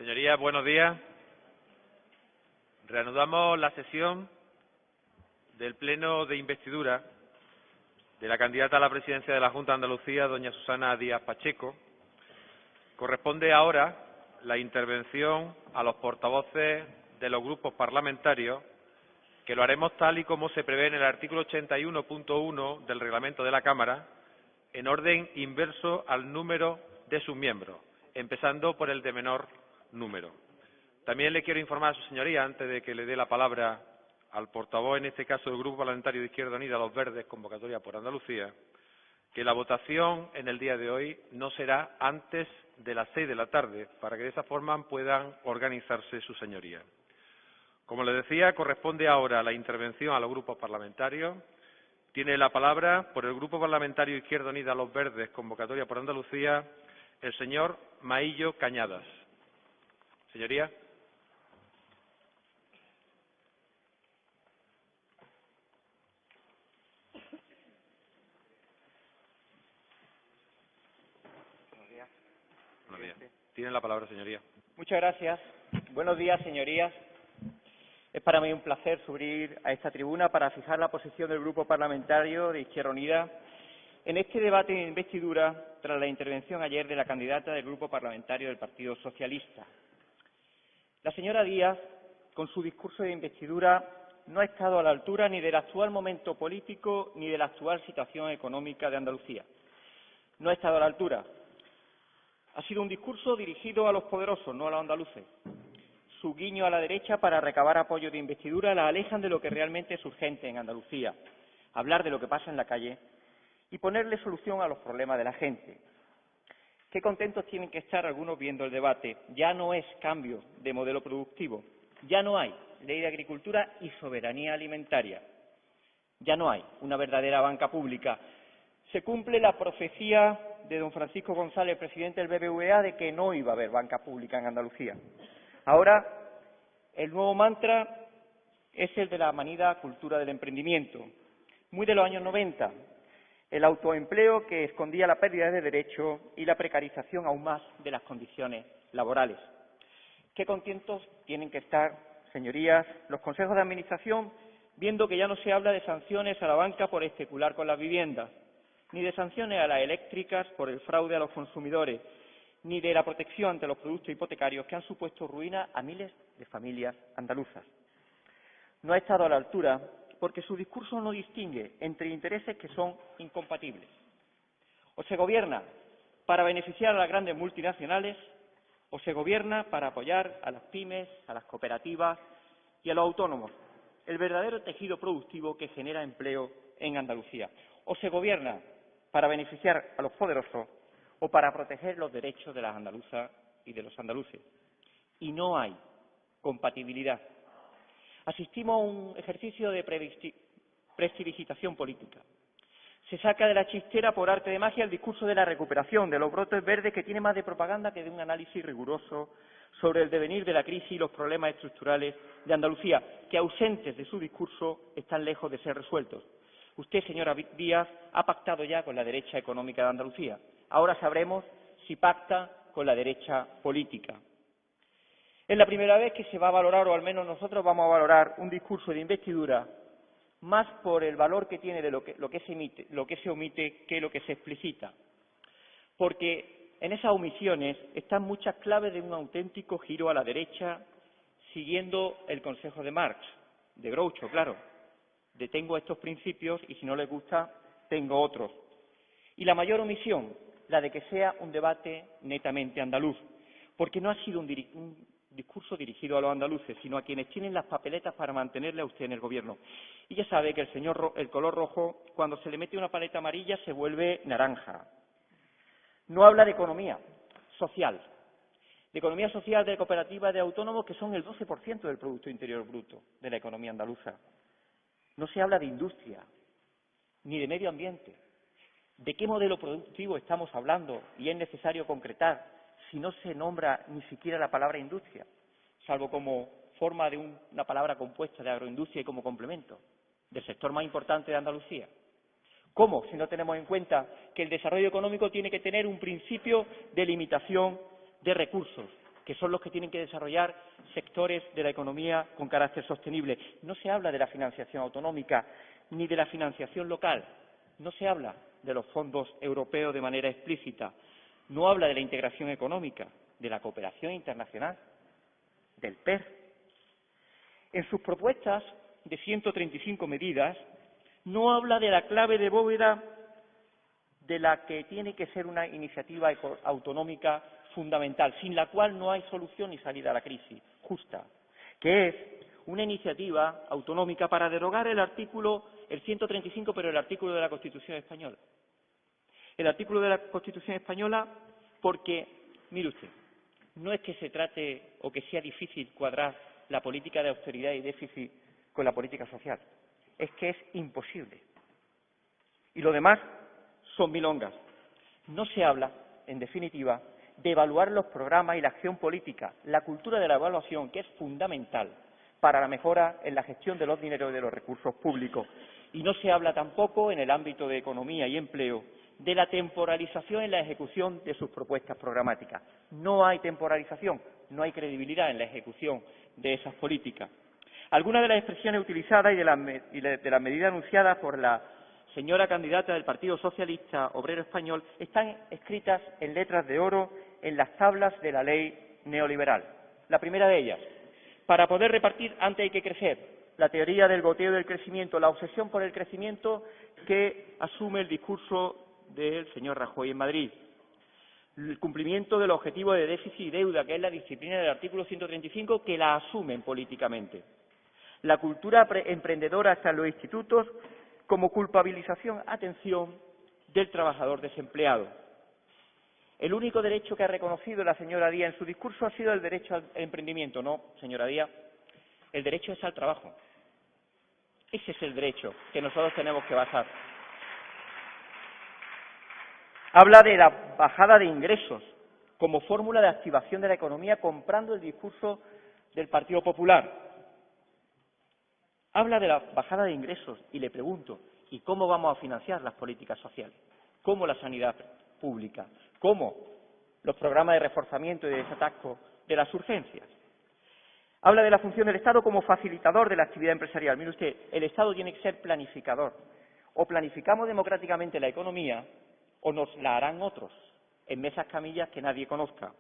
Señorías, buenos días. Reanudamos la sesión del Pleno de Investidura de la candidata a la presidencia de la Junta de Andalucía, doña Susana Díaz Pacheco. Corresponde ahora la intervención a los portavoces de los grupos parlamentarios, que lo haremos tal y como se prevé en el artículo 81.1 del reglamento de la Cámara, en orden inverso al número de sus miembros, empezando por el de menor número. También le quiero informar a su señoría, antes de que le dé la palabra al portavoz, en este caso del Grupo Parlamentario de Izquierda Unida, Los Verdes, Convocatoria por Andalucía, que la votación en el día de hoy no será antes de las 6 de la tarde, para que de esa forma puedan organizarse sus señorías. Como les decía, corresponde ahora la intervención a los grupos parlamentarios. Tiene la palabra, por el Grupo Parlamentario Izquierda Unida, Los Verdes, Convocatoria por Andalucía, el señor Maillo Cañadas. Señoría. Buenos días. Tiene la palabra, señoría. Muchas gracias. Buenos días, señorías. Es para mí un placer subir a esta tribuna para fijar la posición del Grupo Parlamentario de Izquierda Unida en este debate de investidura tras la intervención ayer de la candidata del Grupo Parlamentario del Partido Socialista. La señora Díaz, con su discurso de investidura, no ha estado a la altura ni del actual momento político ni de la actual situación económica de Andalucía. No ha estado a la altura. Ha sido un discurso dirigido a los poderosos, no a los andaluces. Su guiño a la derecha para recabar apoyo de investidura la alejan de lo que realmente es urgente en Andalucía, hablar de lo que pasa en la calle y ponerle solución a los problemas de la gente. Qué contentos tienen que estar algunos viendo el debate. Ya no es cambio de modelo productivo, ya no hay ley de agricultura y soberanía alimentaria, ya no hay una verdadera banca pública. Se cumple la profecía de don Francisco González, presidente del BBVA, de que no iba a haber banca pública en Andalucía. Ahora, el nuevo mantra es el de la manida cultura del emprendimiento, muy de los años 90, el autoempleo que escondía la pérdida de derechos y la precarización aún más de las condiciones laborales. Qué contentos tienen que estar, señorías, los consejos de administración, viendo que ya no se habla de sanciones a la banca por especular con las viviendas, ni de sanciones a las eléctricas por el fraude a los consumidores, ni de la protección ante los productos hipotecarios que han supuesto ruina a miles de familias andaluzas. No ha estado a la altura porque su discurso no distingue entre intereses que son incompatibles. O se gobierna para beneficiar a las grandes multinacionales o se gobierna para apoyar a las pymes, a las cooperativas y a los autónomos, el verdadero tejido productivo que genera empleo en Andalucía. O se gobierna para beneficiar a los poderosos o para proteger los derechos de las andaluzas y de los andaluces. Y no hay compatibilidad. Asistimos a un ejercicio de prestidigitación política. Se saca de la chistera por arte de magia el discurso de la recuperación, de los brotes verdes, que tiene más de propaganda que de un análisis riguroso sobre el devenir de la crisis y los problemas estructurales de Andalucía, que ausentes de su discurso están lejos de ser resueltos. Usted, señora Díaz, ha pactado ya con la derecha económica de Andalucía. Ahora sabremos si pacta con la derecha política. Es la primera vez que se va a valorar, o al menos nosotros vamos a valorar, un discurso de investidura más por el valor que tiene de lo que se omite que lo que se explicita. Porque en esas omisiones están muchas claves de un auténtico giro a la derecha, siguiendo el consejo de Marx, de Groucho, claro. Detengo estos principios y si no les gusta, tengo otros. Y la mayor omisión, la de que sea un debate netamente andaluz, porque no ha sido un discurso dirigido a los andaluces, sino a quienes tienen las papeletas para mantenerle a usted en el gobierno. Y ya sabe que el color rojo, cuando se le mete una paleta amarilla, se vuelve naranja. No habla de economía social, de cooperativas, de autónomos, que son el 12% del Producto Interior Bruto de la economía andaluza. No se habla de industria, ni de medio ambiente. ¿De qué modelo productivo estamos hablando? Y es necesario concretar si no se nombra ni siquiera la palabra industria, salvo como forma de una palabra compuesta de agroindustria y como complemento del sector más importante de Andalucía. ¿Cómo? Si no tenemos en cuenta que el desarrollo económico tiene que tener un principio de limitación de recursos. que son los que tienen que desarrollar sectores de la economía con carácter sostenible. No se habla de la financiación autonómica ni de la financiación local. No se habla de los fondos europeos de manera explícita. No habla de la integración económica, de la cooperación internacional, del PER. En sus propuestas de 135 medidas no habla de la clave de bóveda de la que tiene que ser una iniciativa autonómica fundamental, sin la cual no hay solución ni salida a la crisis justa, que es una iniciativa autonómica para derogar el 135, pero el artículo de la Constitución española. El artículo de la Constitución española porque, mire usted, no es que se trate o que sea difícil cuadrar la política de austeridad y déficit con la política social, es que es imposible. Y lo demás son milongas. No se habla, en definitiva, de evaluar los programas y la acción política, la cultura de la evaluación, que es fundamental para la mejora en la gestión de los dineros y de los recursos públicos. Y no se habla tampoco, en el ámbito de economía y empleo, de la temporalización en la ejecución de sus propuestas programáticas. No hay temporalización, no hay credibilidad en la ejecución de esas políticas. Algunas de las expresiones utilizadas y de las medidas anunciadas por la señora candidata del Partido Socialista Obrero Español están escritas en letras de oro en las tablas de la ley neoliberal. La primera de ellas, para poder repartir antes hay que crecer, la teoría del goteo del crecimiento, la obsesión por el crecimiento que asume el discurso del señor Rajoy en Madrid, el cumplimiento del objetivo de déficit y deuda, que es la disciplina del artículo 135, que la asumen políticamente, la cultura emprendedora hasta en los institutos como culpabilización, atención, del trabajador desempleado. El único derecho que ha reconocido la señora Díaz en su discurso ha sido el derecho al emprendimiento. No, señora Díaz, el derecho es al trabajo. Ese es el derecho que nosotros tenemos que basar. Habla de la bajada de ingresos como fórmula de activación de la economía, comprando el discurso del Partido Popular. Habla de la bajada de ingresos y le pregunto, ¿y cómo vamos a financiar las políticas sociales? ¿Cómo la sanidad pública? ¿Cómo los programas de reforzamiento y de desatasco de las urgencias? Habla de la función del Estado como facilitador de la actividad empresarial. Mire usted, el Estado tiene que ser planificador. O planificamos democráticamente la economía o nos la harán otros, en mesas camillas que nadie conozca.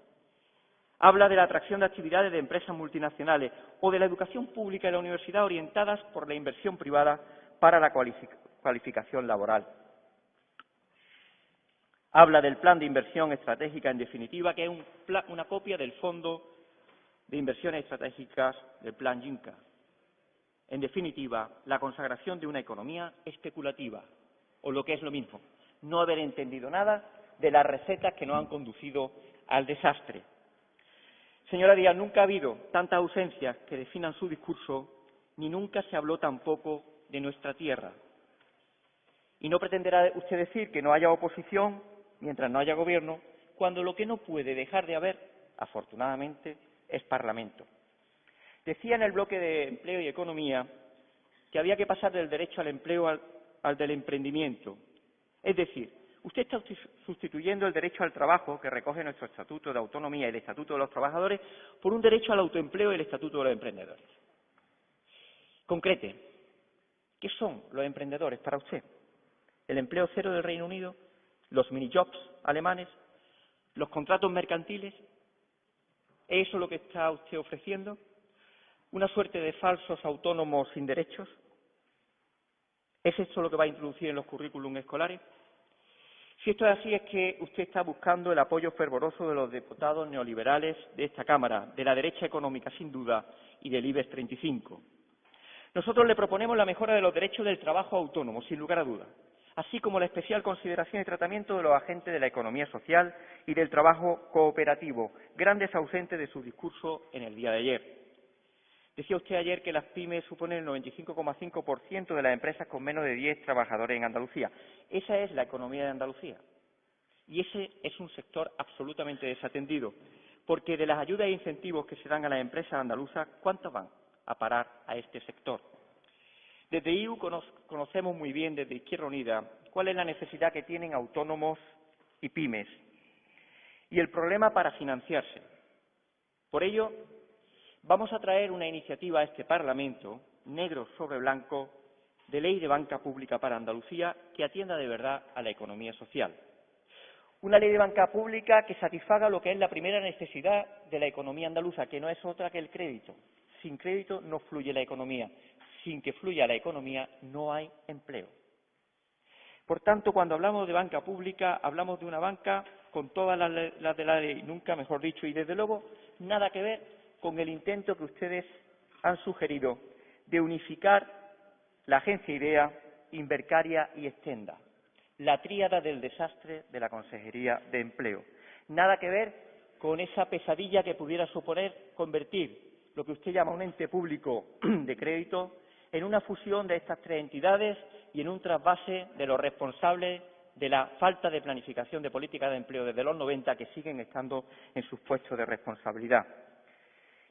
Habla de la atracción de actividades de empresas multinacionales o de la educación pública y la universidad orientadas por la inversión privada para la cualificación laboral. Habla del plan de inversión estratégica, en definitiva, que es una copia del Fondo de Inversiones Estratégicas del Plan Juncker. En definitiva, la consagración de una economía especulativa, o lo que es lo mismo, no haber entendido nada de las recetas que nos han conducido al desastre. Señora Díaz, nunca ha habido tantas ausencias que definan su discurso, ni nunca se habló tampoco de nuestra tierra. Y no pretenderá usted decir que no haya oposición mientras no haya gobierno, cuando lo que no puede dejar de haber, afortunadamente, es Parlamento. Decía en el bloque de empleo y economía que había que pasar del derecho al empleo al del emprendimiento. Es decir, usted está sustituyendo el derecho al trabajo, que recoge nuestro Estatuto de Autonomía y el Estatuto de los Trabajadores, por un derecho al autoempleo y el Estatuto de los Emprendedores. Concrete, ¿qué son los emprendedores para usted? ¿El empleo cero del Reino Unido? ¿Los minijobs alemanes? ¿Los contratos mercantiles? ¿Es eso lo que está usted ofreciendo? ¿Una suerte de falsos autónomos sin derechos? ¿Es esto lo que va a introducir en los currículums escolares? Si esto es así, es que usted está buscando el apoyo fervoroso de los diputados neoliberales de esta Cámara, de la derecha económica sin duda y del IBEX 35. Nosotros le proponemos la mejora de los derechos del trabajo autónomo, sin lugar a dudas, así como la especial consideración y tratamiento de los agentes de la economía social y del trabajo cooperativo, grandes ausentes de su discurso en el día de ayer. Decía usted ayer que las pymes suponen el 95,5% de las empresas con menos de 10 trabajadores en Andalucía. Esa es la economía de Andalucía. Y ese es un sector absolutamente desatendido, porque de las ayudas e incentivos que se dan a las empresas andaluzas, ¿cuántos van a parar a este sector? Desde IU conocemos muy bien, desde Izquierda Unida, cuál es la necesidad que tienen autónomos y pymes y el problema para financiarse. Por ello, vamos a traer una iniciativa a este Parlamento, negro sobre blanco, de ley de banca pública para Andalucía que atienda de verdad a la economía social. Una ley de banca pública que satisfaga lo que es la primera necesidad de la economía andaluza, que no es otra que el crédito. Sin crédito no fluye la economía. Sin que fluya la economía no hay empleo. Por tanto, cuando hablamos de banca pública, hablamos de una banca con todas las de la ley, nunca mejor dicho, y desde luego nada que ver con el intento que ustedes han sugerido de unificar la agencia IDEA, Invercaria y Extenda, la tríada del desastre de la Consejería de Empleo. Nada que ver con esa pesadilla que pudiera suponer convertir lo que usted llama un ente público de crédito en una fusión de estas tres entidades y en un trasvase de los responsables de la falta de planificación de políticas de empleo desde los 90, que siguen estando en sus puestos de responsabilidad.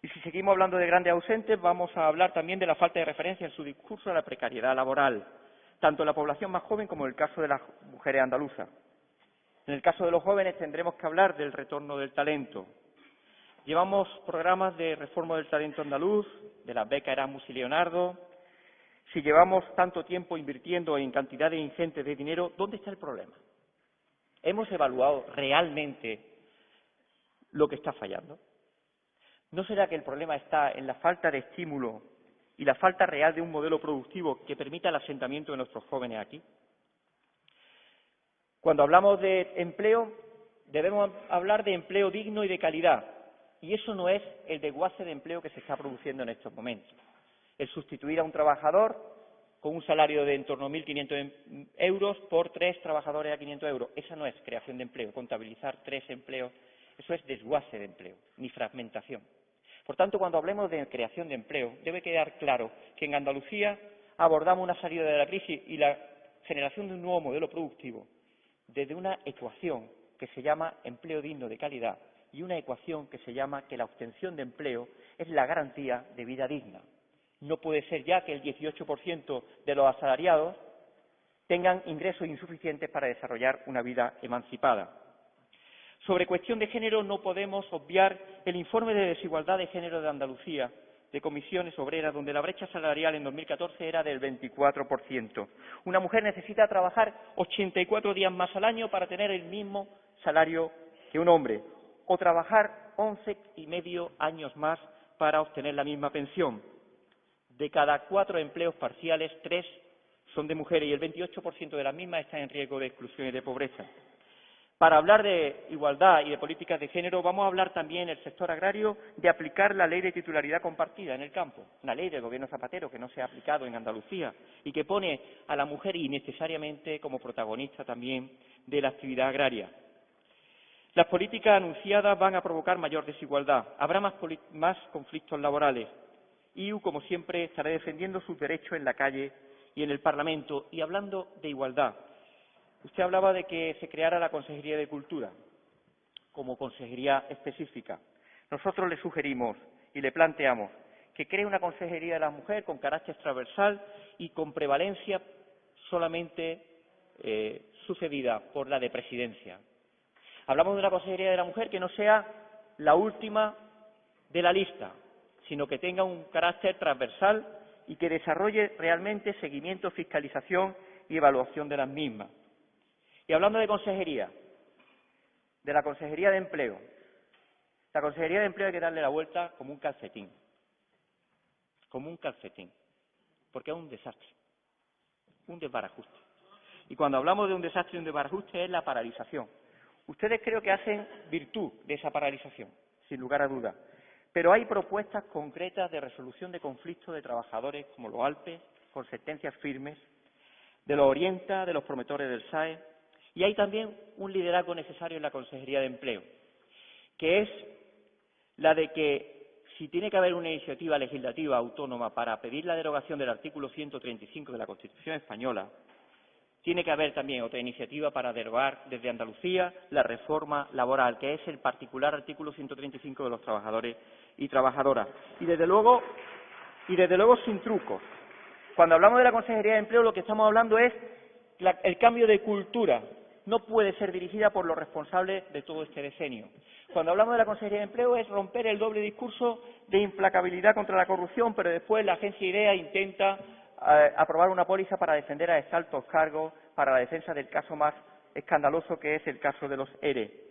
Y si seguimos hablando de grandes ausentes, vamos a hablar también de la falta de referencia en su discurso a la precariedad laboral, tanto en la población más joven como en el caso de las mujeres andaluzas. En el caso de los jóvenes tendremos que hablar del retorno del talento. Llevamos programas de reforma del talento andaluz, de las becas Erasmus y Leonardo. Si llevamos tanto tiempo invirtiendo en cantidades ingentes de dinero, ¿dónde está el problema? ¿Hemos evaluado realmente lo que está fallando? ¿No será que el problema está en la falta de estímulo y la falta real de un modelo productivo que permita el asentamiento de nuestros jóvenes aquí? Cuando hablamos de empleo, debemos hablar de empleo digno y de calidad, y eso no es el desguace de empleo que se está produciendo en estos momentos. El sustituir a un trabajador con un salario de en torno a 1.500 euros por 3 trabajadores a 500 euros. Esa no es creación de empleo, contabilizar 3 empleos, eso es desguace de empleo, ni fragmentación. Por tanto, cuando hablemos de creación de empleo, debe quedar claro que en Andalucía abordamos una salida de la crisis y la generación de un nuevo modelo productivo desde una ecuación que se llama empleo digno de calidad y una ecuación que se llama que la obtención de empleo es la garantía de vida digna. No puede ser ya que el 18% de los asalariados tengan ingresos insuficientes para desarrollar una vida emancipada. Sobre cuestión de género no podemos obviar el informe de desigualdad de género de Andalucía, de Comisiones Obreras, donde la brecha salarial en 2014 era del 24%. Una mujer necesita trabajar 84 días más al año para tener el mismo salario que un hombre, o trabajar 11 y medio años más para obtener la misma pensión. De cada 4 empleos parciales, 3 son de mujeres y el 28% de las mismas están en riesgo de exclusión y de pobreza. Para hablar de igualdad y de políticas de género, vamos a hablar también en el sector agrario de aplicar la ley de titularidad compartida en el campo, una ley del Gobierno Zapatero que no se ha aplicado en Andalucía y que pone a la mujer innecesariamente como protagonista también de la actividad agraria. Las políticas anunciadas van a provocar mayor desigualdad, habrá más conflictos laborales. IU, como siempre, estará defendiendo sus derechos en la calle y en el Parlamento. Y hablando de igualdad, usted hablaba de que se creara la Consejería de Cultura como consejería específica. Nosotros le sugerimos y le planteamos que cree una Consejería de la Mujer con carácter transversal y con prevalencia solamente sucedida por la de Presidencia. Hablamos de una Consejería de la Mujer que no sea la última de la lista, sino que tenga un carácter transversal y que desarrolle realmente seguimiento, fiscalización y evaluación de las mismas. Y hablando de consejería, de la Consejería de Empleo, la Consejería de Empleo hay que darle la vuelta como un calcetín, porque es un desastre, un desbarajuste. Y cuando hablamos de un desastre y un desbarajuste es la paralización. Ustedes creo que hacen virtud de esa paralización, sin lugar a dudas. Pero hay propuestas concretas de resolución de conflictos de trabajadores como los ALPE, con sentencias firmes, de los Orienta, de los promotores del SAE, y hay también un liderazgo necesario en la Consejería de Empleo, que es la de que si tiene que haber una iniciativa legislativa autónoma para pedir la derogación del artículo 135 de la Constitución española, tiene que haber también otra iniciativa para derogar desde Andalucía la reforma laboral, que es el particular artículo 135 de los trabajadores y trabajadoras. Y desde luego sin trucos. Cuando hablamos de la Consejería de Empleo, lo que estamos hablando es el cambio de cultura no puede ser dirigida por los responsables de todo este decenio. Cuando hablamos de la Consejería de Empleo es romper el doble discurso de implacabilidad contra la corrupción, pero después la agencia IDEA intenta aprobar una póliza para defender a exaltos cargos para la defensa del caso más escandaloso, que es el caso de los ERE.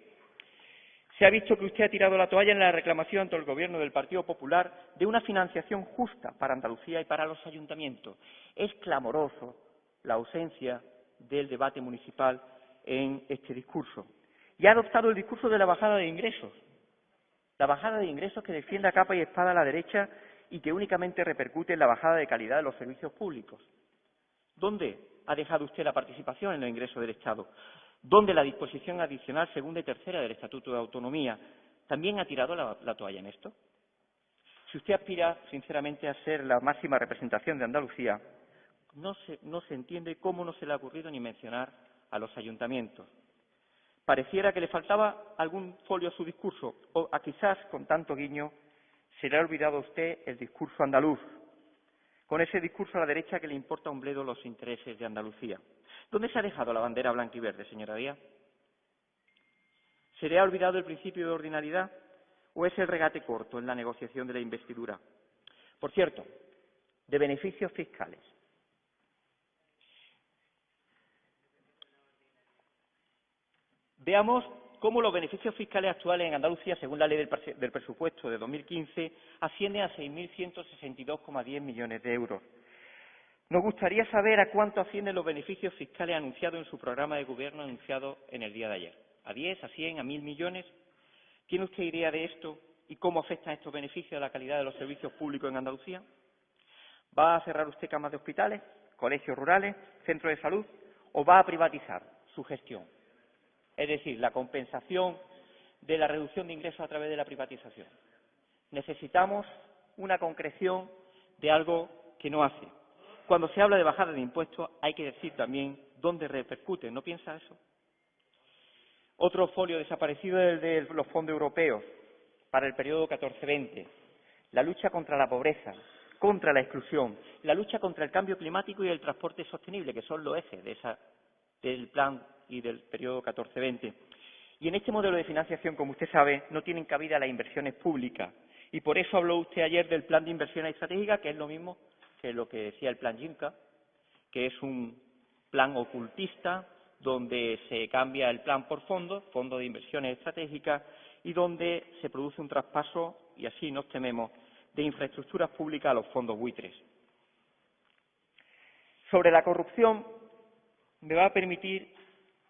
Se ha visto que usted ha tirado la toalla en la reclamación ante el Gobierno del Partido Popular de una financiación justa para Andalucía y para los ayuntamientos. Es clamoroso la ausencia del debate municipal en este discurso. Y ha adoptado el discurso de la bajada de ingresos. La bajada de ingresos que defiende a capa y espada a la derecha y que únicamente repercute en la bajada de calidad de los servicios públicos. ¿Dónde ha dejado usted la participación en los ingresos del Estado? ¿Dónde la disposición adicional segunda y tercera del Estatuto de Autonomía? ¿También ha tirado la toalla en esto? Si usted aspira, sinceramente, a ser la máxima representación de Andalucía, no se entiende cómo no se le ha ocurrido ni mencionar a los ayuntamientos. Pareciera que le faltaba algún folio a su discurso, o quizás, con tanto guiño, se le ha olvidado a usted el discurso andaluz, con ese discurso a la derecha que le importa un bledo los intereses de Andalucía. ¿Dónde se ha dejado la bandera blanca y verde, señora Díaz? ¿Se le ha olvidado el principio de ordinariedad o es el regate corto en la negociación de la investidura? Por cierto, de beneficios fiscales. Veamos cómo los beneficios fiscales actuales en Andalucía, según la ley del presupuesto de 2015, ascienden a 6.162,10 millones de euros. Nos gustaría saber a cuánto ascienden los beneficios fiscales anunciados en su programa de gobierno anunciado en el día de ayer. ¿A 10, a 100, a 1.000 millones? ¿Tiene usted idea de esto y cómo afectan estos beneficios a la calidad de los servicios públicos en Andalucía? ¿Va a cerrar usted camas de hospitales, colegios rurales, centros de salud o va a privatizar su gestión? Es decir, la compensación de la reducción de ingresos a través de la privatización. Necesitamos una concreción de algo que no hace. Cuando se habla de bajada de impuestos hay que decir también dónde repercute. ¿No piensa eso? Otro folio desaparecido es el de los fondos europeos para el periodo 14-20. La lucha contra la pobreza, contra la exclusión, la lucha contra el cambio climático y el transporte sostenible, que son los ejes del plan y del periodo 14-20. Y en este modelo de financiación, como usted sabe, no tienen cabida las inversiones públicas. Y por eso habló usted ayer del plan de inversiones estratégicas, que es lo mismo que lo que decía el plan Juncker, que es un plan ocultista donde se cambia el plan por fondo de inversiones estratégicas, y donde se produce un traspaso, y así nos tememos, de infraestructuras públicas a los fondos buitres. Sobre la corrupción, me va a permitir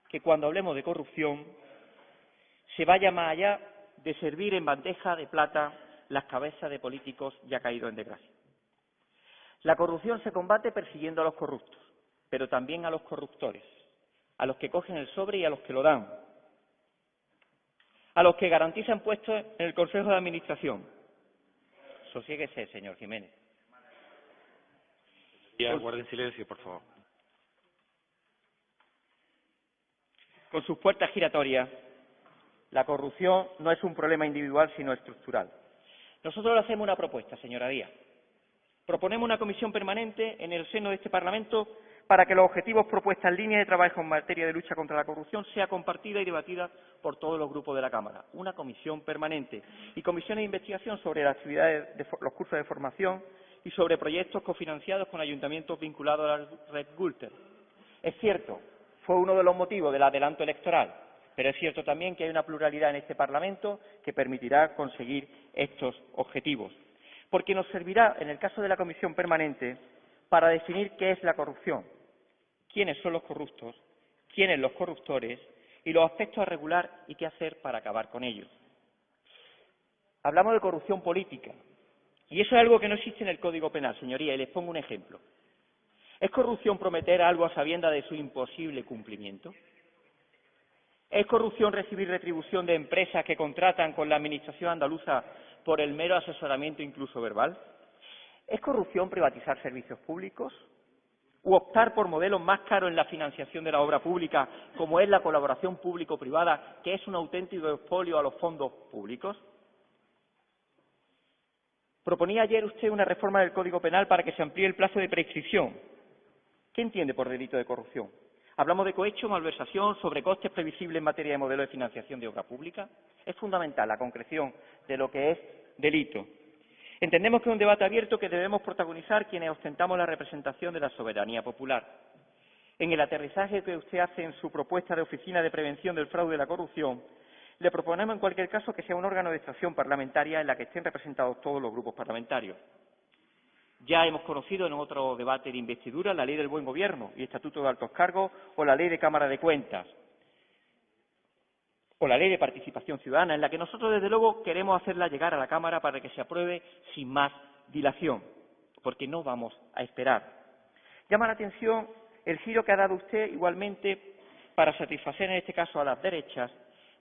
que cuando hablemos de corrupción se vaya más allá de servir en bandeja de plata las cabezas de políticos ya caídos en desgracia. La corrupción se combate persiguiendo a los corruptos, pero también a los corruptores, a los que cogen el sobre y a los que lo dan, a los que garantizan puestos en el Consejo de Administración. Sosiéguese, señor Jiménez. Guarden silencio, por favor. Con sus puertas giratorias, la corrupción no es un problema individual, sino estructural. Nosotros le hacemos una propuesta, señora Díaz. Proponemos una comisión permanente en el seno de este Parlamento para que los objetivos propuestos en línea de trabajo en materia de lucha contra la corrupción sea compartida y debatida por todos los grupos de la Cámara. Una comisión permanente y comisiones de investigación sobre las actividades de los cursos de formación y sobre proyectos cofinanciados con ayuntamientos vinculados a la red Gürtel. Es cierto, fue uno de los motivos del adelanto electoral, pero es cierto también que hay una pluralidad en este Parlamento que permitirá conseguir estos objetivos, porque nos servirá, en el caso de la comisión permanente, para definir qué es la corrupción, quiénes son los corruptos, quiénes los corruptores y los aspectos a regular y qué hacer para acabar con ellos. Hablamos de corrupción política y eso es algo que no existe en el Código Penal, señoría, y les pongo un ejemplo. ¿Es corrupción prometer algo a sabiendas de su imposible cumplimiento? ¿Es corrupción recibir retribución de empresas que contratan con la Administración andaluza por el mero asesoramiento, incluso verbal? ¿Es corrupción privatizar servicios públicos? ¿U optar por modelos más caros en la financiación de la obra pública, como es la colaboración público-privada, que es un auténtico expolio a los fondos públicos? Proponía ayer usted una reforma del Código Penal para que se amplíe el plazo de prescripción. ¿Qué entiende por delito de corrupción? Hablamos de cohecho, malversación, sobrecostes previsibles en materia de modelo de financiación de obra pública. Es fundamental la concreción de lo que es delito. Entendemos que es un debate abierto que debemos protagonizar quienes ostentamos la representación de la soberanía popular. En el aterrizaje que usted hace en su propuesta de Oficina de Prevención del Fraude y la Corrupción, le proponemos en cualquier caso que sea un órgano de extracción parlamentaria en la que estén representados todos los grupos parlamentarios. Ya hemos conocido en otro debate de investidura la Ley del Buen Gobierno y Estatuto de Altos Cargos o la Ley de Cámara de Cuentas o la Ley de Participación Ciudadana, en la que nosotros, desde luego, queremos hacerla llegar a la Cámara para que se apruebe sin más dilación, porque no vamos a esperar. Llama la atención el giro que ha dado usted, igualmente, para satisfacer, en este caso, a las derechas,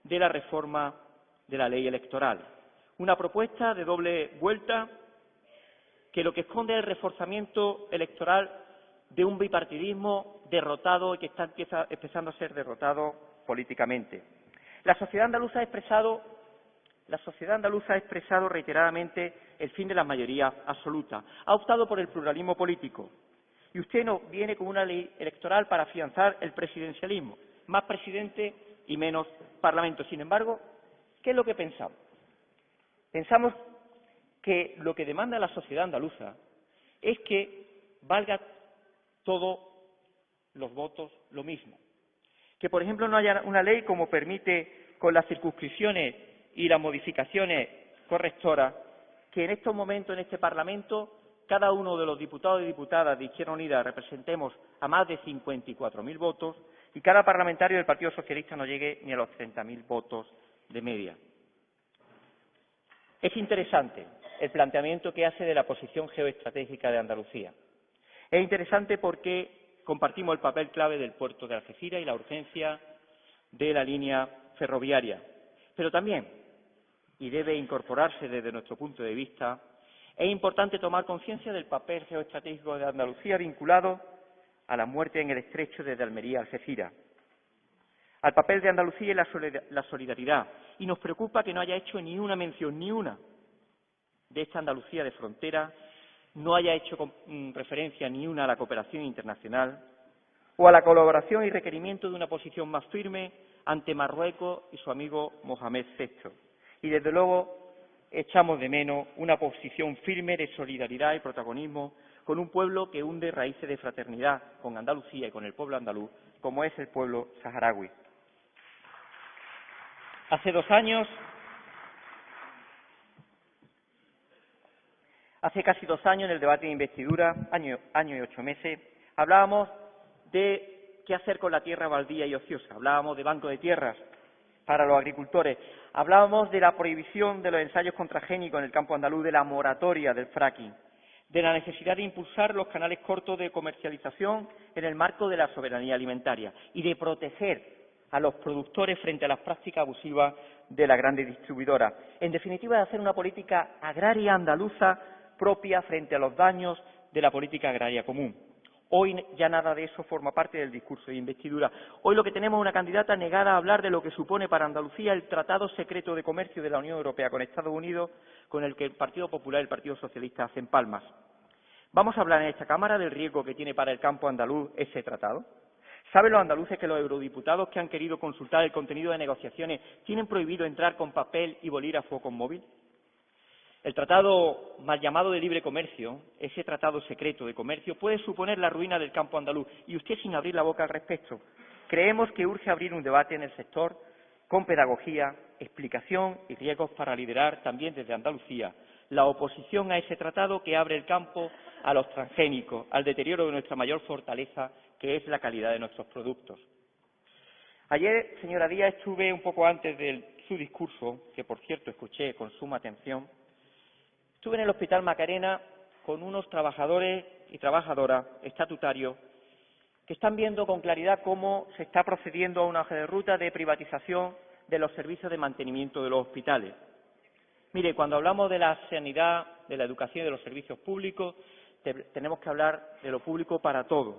de la reforma de la ley electoral. Una propuesta de doble vuelta que lo que esconde es el reforzamiento electoral de un bipartidismo derrotado y que está empezando a ser derrotado políticamente. La sociedad andaluza ha expresado reiteradamente el fin de la mayoría absoluta. Ha optado por el pluralismo político. Y usted nos viene con una ley electoral para afianzar el presidencialismo. Más presidente y menos Parlamento. Sin embargo, ¿qué es lo que pensamos? Pensamos que lo que demanda la sociedad andaluza es que valga todos los votos lo mismo. Que, por ejemplo, no haya una ley como permite con las circunscripciones y las modificaciones correctoras, que en estos momentos en este Parlamento cada uno de los diputados y diputadas de Izquierda Unida representemos a más de 54.000 votos y cada parlamentario del Partido Socialista no llegue ni a los 30.000 votos de media. Es interesante el planteamiento que hace de la posición geoestratégica de Andalucía. Es interesante porque compartimos el papel clave del puerto de Algeciras y la urgencia de la línea ferroviaria. Pero también, y debe incorporarse desde nuestro punto de vista, es importante tomar conciencia del papel geoestratégico de Andalucía vinculado a la muerte en el estrecho desde Almería a Algeciras, al papel de Andalucía y la solidaridad. Y nos preocupa que no haya hecho ni una mención, ni una, de esta Andalucía de frontera, no haya hecho referencia ni una a la cooperación internacional o a la colaboración y requerimiento de una posición más firme ante Marruecos y su amigo Mohamed VI. Y, desde luego, echamos de menos una posición firme de solidaridad y protagonismo con un pueblo que hunde raíces de fraternidad con Andalucía y con el pueblo andaluz, como es el pueblo saharaui. Hace casi 2 años, en el debate de investidura, año y 8 meses, hablábamos de qué hacer con la tierra baldía y ociosa, hablábamos de banco de tierras para los agricultores, hablábamos de la prohibición de los ensayos contragénicos en el campo andaluz, de la moratoria del fracking, de la necesidad de impulsar los canales cortos de comercialización en el marco de la soberanía alimentaria y de proteger a los productores frente a las prácticas abusivas de las grandes distribuidoras. En definitiva, de hacer una política agraria andaluza propia frente a los daños de la política agraria común. Hoy ya nada de eso forma parte del discurso de investidura. Hoy lo que tenemos es una candidata negada a hablar de lo que supone para Andalucía el Tratado Secreto de Comercio de la Unión Europea con Estados Unidos, con el que el Partido Popular y el Partido Socialista hacen palmas. ¿Vamos a hablar en esta Cámara del riesgo que tiene para el campo andaluz ese tratado? ¿Saben los andaluces que los eurodiputados que han querido consultar el contenido de negociaciones tienen prohibido entrar con papel y bolígrafo con móvil? El tratado mal llamado de libre comercio, ese tratado secreto de comercio, puede suponer la ruina del campo andaluz, y usted sin abrir la boca al respecto. Creemos que urge abrir un debate en el sector con pedagogía, explicación y riesgos para liderar también desde Andalucía la oposición a ese tratado que abre el campo a los transgénicos, al deterioro de nuestra mayor fortaleza, que es la calidad de nuestros productos. Ayer, señora Díaz, estuve un poco antes de su discurso, que por cierto escuché con suma atención. Estuve en el Hospital Macarena con unos trabajadores y trabajadoras estatutarios que están viendo con claridad cómo se está procediendo a una hoja de ruta de privatización de los servicios de mantenimiento de los hospitales. Mire, cuando hablamos de la sanidad, de la educación y de los servicios públicos, tenemos que hablar de lo público para todos.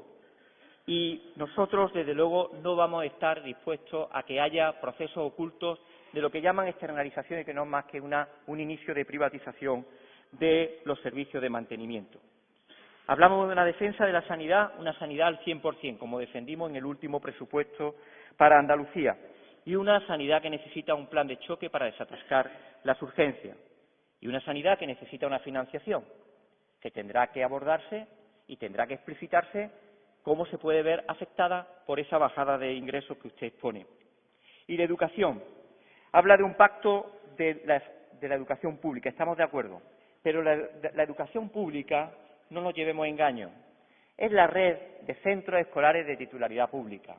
Y nosotros, desde luego, no vamos a estar dispuestos a que haya procesos ocultos de lo que llaman externalizaciones, que no es más que un inicio de privatización de los servicios de mantenimiento. Hablamos de una defensa de la sanidad, una sanidad al 100%, como defendimos en el último presupuesto para Andalucía, y una sanidad que necesita un plan de choque para desatascar las urgencias, y una sanidad que necesita una financiación, que tendrá que abordarse y tendrá que explicitarse cómo se puede ver afectada por esa bajada de ingresos que usted expone. Y de educación. Habla de un pacto de la educación pública, estamos de acuerdo, pero la educación pública, no nos llevemos engaños, es la red de centros escolares de titularidad pública,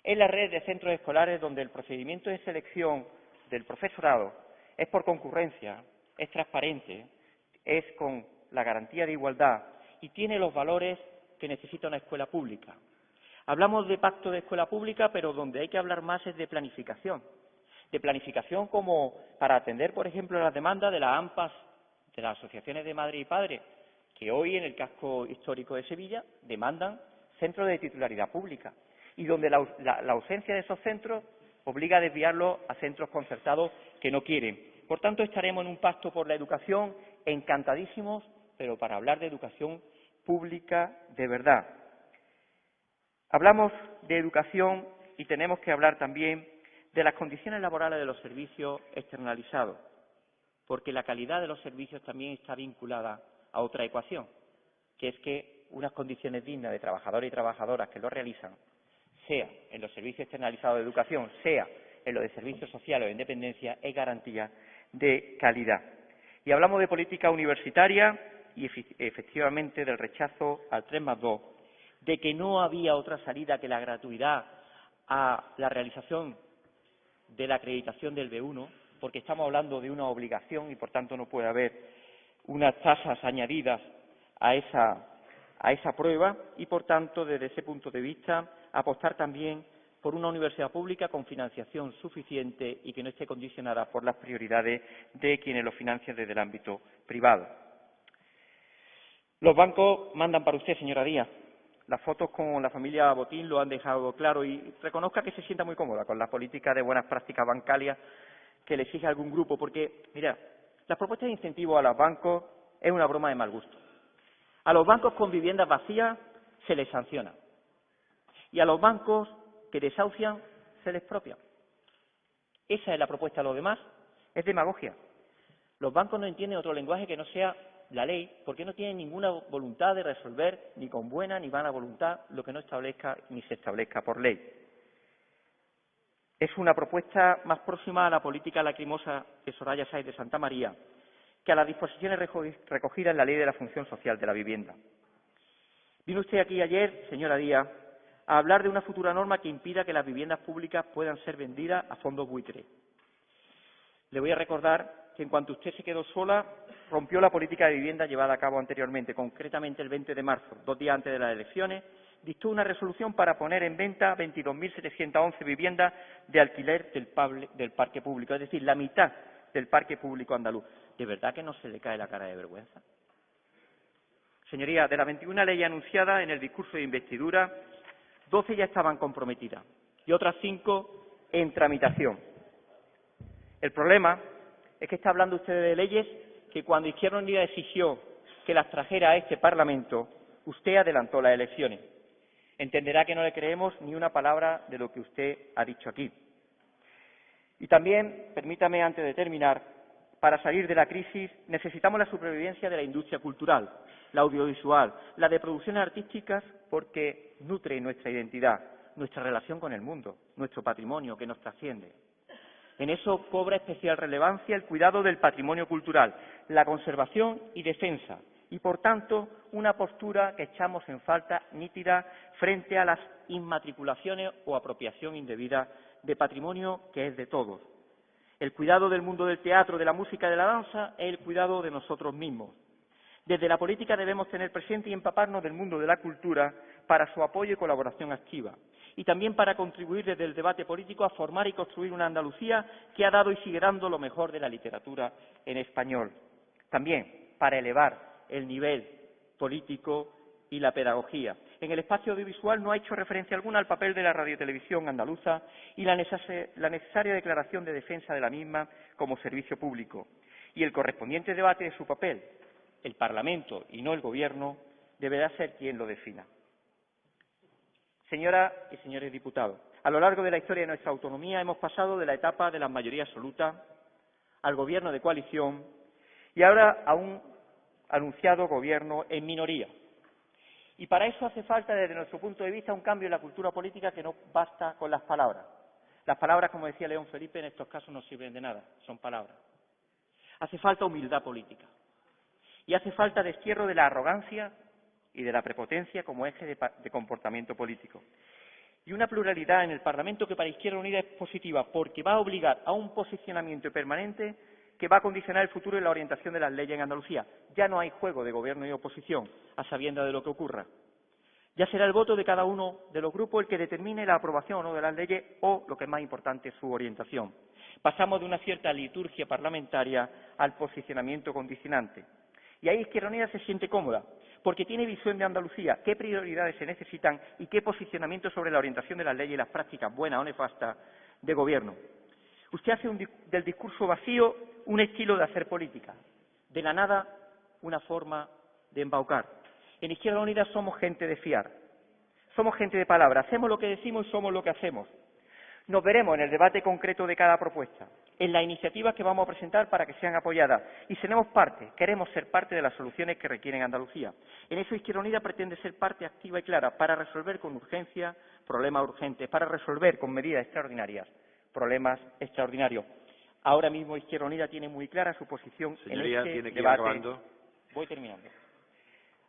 es la red de centros escolares donde el procedimiento de selección del profesorado es por concurrencia, es transparente, es con la garantía de igualdad y tiene los valores que necesita una escuela pública. Hablamos de pacto de escuela pública, pero donde hay que hablar más es de planificación como para atender, por ejemplo, las demandas de las AMPAs, de las asociaciones de madres y padres, que hoy en el casco histórico de Sevilla demandan centros de titularidad pública y donde la ausencia de esos centros obliga a desviarlos a centros concertados que no quieren. Por tanto, estaremos en un pacto por la educación encantadísimos, pero para hablar de educación pública de verdad. Hablamos de educación y tenemos que hablar también de las condiciones laborales de los servicios externalizados, porque la calidad de los servicios también está vinculada a otra ecuación, que es que unas condiciones dignas de trabajadores y trabajadoras que lo realizan, sea en los servicios externalizados de educación, sea en los de servicios sociales o de independencia, es garantía de calidad. Y hablamos de política universitaria y efectivamente del rechazo al 3+2, de que no había otra salida que la gratuidad a la realización de la acreditación del B1, porque estamos hablando de una obligación y por tanto no puede haber unas tasas añadidas a esa prueba y por tanto desde ese punto de vista apostar también por una universidad pública con financiación suficiente y que no esté condicionada por las prioridades de quienes lo financian desde el ámbito privado. Los bancos mandan para usted, señora Díaz. Las fotos con la familia Botín lo han dejado claro y reconozca que se sienta muy cómoda con la política de buenas prácticas bancarias que le exige algún grupo, porque, mira, las propuestas de incentivo a los bancos es una broma de mal gusto. A los bancos con viviendas vacías se les sanciona y a los bancos que desahucian se les expropia. Esa es la propuesta de los demás, es demagogia. Los bancos no entienden otro lenguaje que no sea la ley, porque no tienen ninguna voluntad de resolver, ni con buena ni mala voluntad, lo que no establezca ni se establezca por ley. Es una propuesta más próxima a la política lacrimosa de Soraya Sáez de Santamaría que a las disposiciones recogidas en la Ley de la Función Social de la Vivienda. Vino usted aquí ayer, señora Díaz, a hablar de una futura norma que impida que las viviendas públicas puedan ser vendidas a fondos buitre. Le voy a recordar que en cuanto usted se quedó sola, rompió la política de vivienda llevada a cabo anteriormente, concretamente el 20 de marzo, 2 días antes de las elecciones, dictó una resolución para poner en venta 22.711 viviendas de alquiler del parque público, es decir, la mitad del parque público andaluz. ¿De verdad que no se le cae la cara de vergüenza? Señorías, de las 21 leyes anunciadas en el discurso de investidura, 12 ya estaban comprometidas y otras 5 en tramitación. El problema es que está hablando usted de leyes que cuando Izquierda Unida exigió que las trajera a este Parlamento, usted adelantó las elecciones. Entenderá que no le creemos ni una palabra de lo que usted ha dicho aquí. Y también, permítame antes de terminar, para salir de la crisis necesitamos la supervivencia de la industria cultural, la audiovisual, la de producciones artísticas, porque nutre nuestra identidad, nuestra relación con el mundo, nuestro patrimonio que nos trasciende. En eso cobra especial relevancia el cuidado del patrimonio cultural, la conservación y defensa, y por tanto una postura que echamos en falta nítida frente a las inmatriculaciones o apropiación indebida de patrimonio que es de todos. El cuidado del mundo del teatro, de la música y de la danza es el cuidado de nosotros mismos. Desde la política debemos tener presente y empaparnos del mundo de la cultura para su apoyo y colaboración activa. Y también para contribuir desde el debate político a formar y construir una Andalucía que ha dado y sigue dando lo mejor de la literatura en español. También para elevar el nivel político y la pedagogía. En el espacio audiovisual no ha hecho referencia alguna al papel de la radiotelevisión andaluza y la necesaria declaración de defensa de la misma como servicio público. Y el correspondiente debate de su papel, el Parlamento y no el Gobierno, deberá ser quien lo defina. Señoras y señores diputados, a lo largo de la historia de nuestra autonomía hemos pasado de la etapa de la mayoría absoluta al gobierno de coalición y ahora a un anunciado gobierno en minoría. Y para eso hace falta, desde nuestro punto de vista, un cambio en la cultura política que no basta con las palabras. Las palabras, como decía León Felipe, en estos casos no sirven de nada, son palabras. Hace falta humildad política. Y hace falta destierro de la arrogancia y de la prepotencia como eje de comportamiento político. Y una pluralidad en el Parlamento que para Izquierda Unida es positiva, porque va a obligar a un posicionamiento permanente que va a condicionar el futuro y la orientación de las leyes en Andalucía. Ya no hay juego de gobierno y oposición, a sabiendas de lo que ocurra. Ya será el voto de cada uno de los grupos el que determine la aprobación o no de las leyes o, lo que es más importante, su orientación. Pasamos de una cierta liturgia parlamentaria al posicionamiento condicionante. Y ahí Izquierda Unida se siente cómoda, porque tiene visión de Andalucía, qué prioridades se necesitan y qué posicionamiento sobre la orientación de las leyes y las prácticas buenas o nefastas de gobierno. Usted hace del discurso vacío un estilo de hacer política, de la nada una forma de embaucar. En Izquierda Unida somos gente de fiar, somos gente de palabra, hacemos lo que decimos y somos lo que hacemos. Nos veremos en el debate concreto de cada propuesta, en las iniciativas que vamos a presentar para que sean apoyadas y seremos parte, queremos ser parte de las soluciones que requieren Andalucía. En eso Izquierda Unida pretende ser parte activa y clara para resolver con urgencia problemas urgentes, para resolver con medidas extraordinarias problemas extraordinarios. Ahora mismo Izquierda Unida tiene muy clara su posición en este debate. Voy terminando.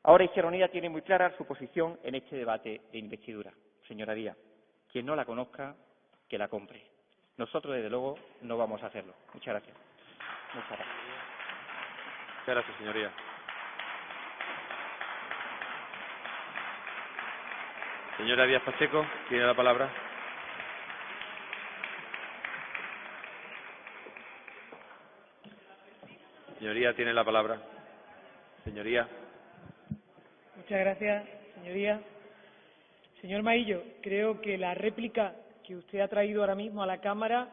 Ahora Izquierda Unida tiene muy clara su posición en este debate de investidura. Señora Díaz, quien no la conozca, que la compre. Nosotros, desde luego, no vamos a hacerlo. Muchas gracias. Muchas gracias. Muchas gracias, señoría. Señora Díaz Pacheco, tiene la palabra. Señoría, tiene la palabra. Señoría. Muchas gracias, señoría. Señor Maillo, creo que la réplica que usted ha traído ahora mismo a la Cámara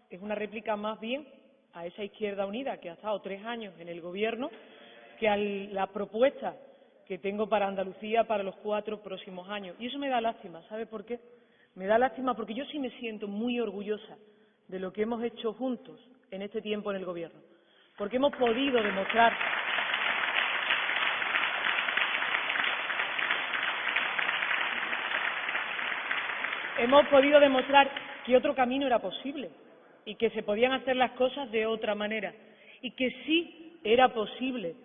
es una réplica más bien a esa Izquierda Unida que ha estado 3 años en el Gobierno que a la propuesta que tengo para Andalucía para los 4 próximos años. Y eso me da lástima. ¿Sabe por qué? Me da lástima porque yo sí me siento muy orgullosa de lo que hemos hecho juntos en este tiempo en el Gobierno. Porque hemos podido demostrar que otro camino era posible y que se podían hacer las cosas de otra manera y que sí era posible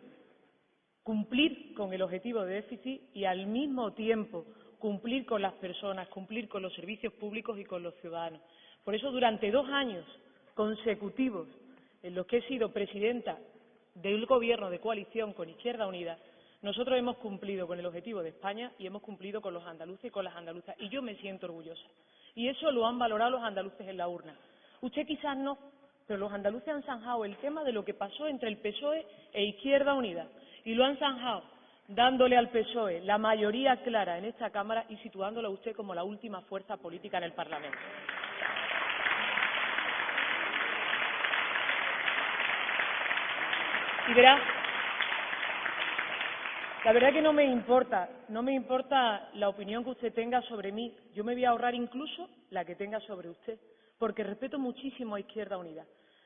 cumplir con el objetivo de déficit y al mismo tiempo cumplir con las personas, cumplir con los servicios públicos y con los ciudadanos. Por eso, durante 2 años consecutivos en los que he sido presidenta del Gobierno de coalición con Izquierda Unida, nosotros hemos cumplido con el objetivo de España y hemos cumplido con los andaluces y con las andaluzas. Y yo me siento orgullosa. Y eso lo han valorado los andaluces en la urna. Usted quizás no, pero los andaluces han zanjado el tema de lo que pasó entre el PSOE e Izquierda Unida. Y lo han zanjado dándole al PSOE la mayoría clara en esta Cámara y situándolo a usted como la última fuerza política en el Parlamento. Y verá, la verdad que no me importa la opinión que usted tenga sobre mí. Yo me voy a ahorrar incluso la que tenga sobre usted, porque respeto muchísimo a Izquierda Unida.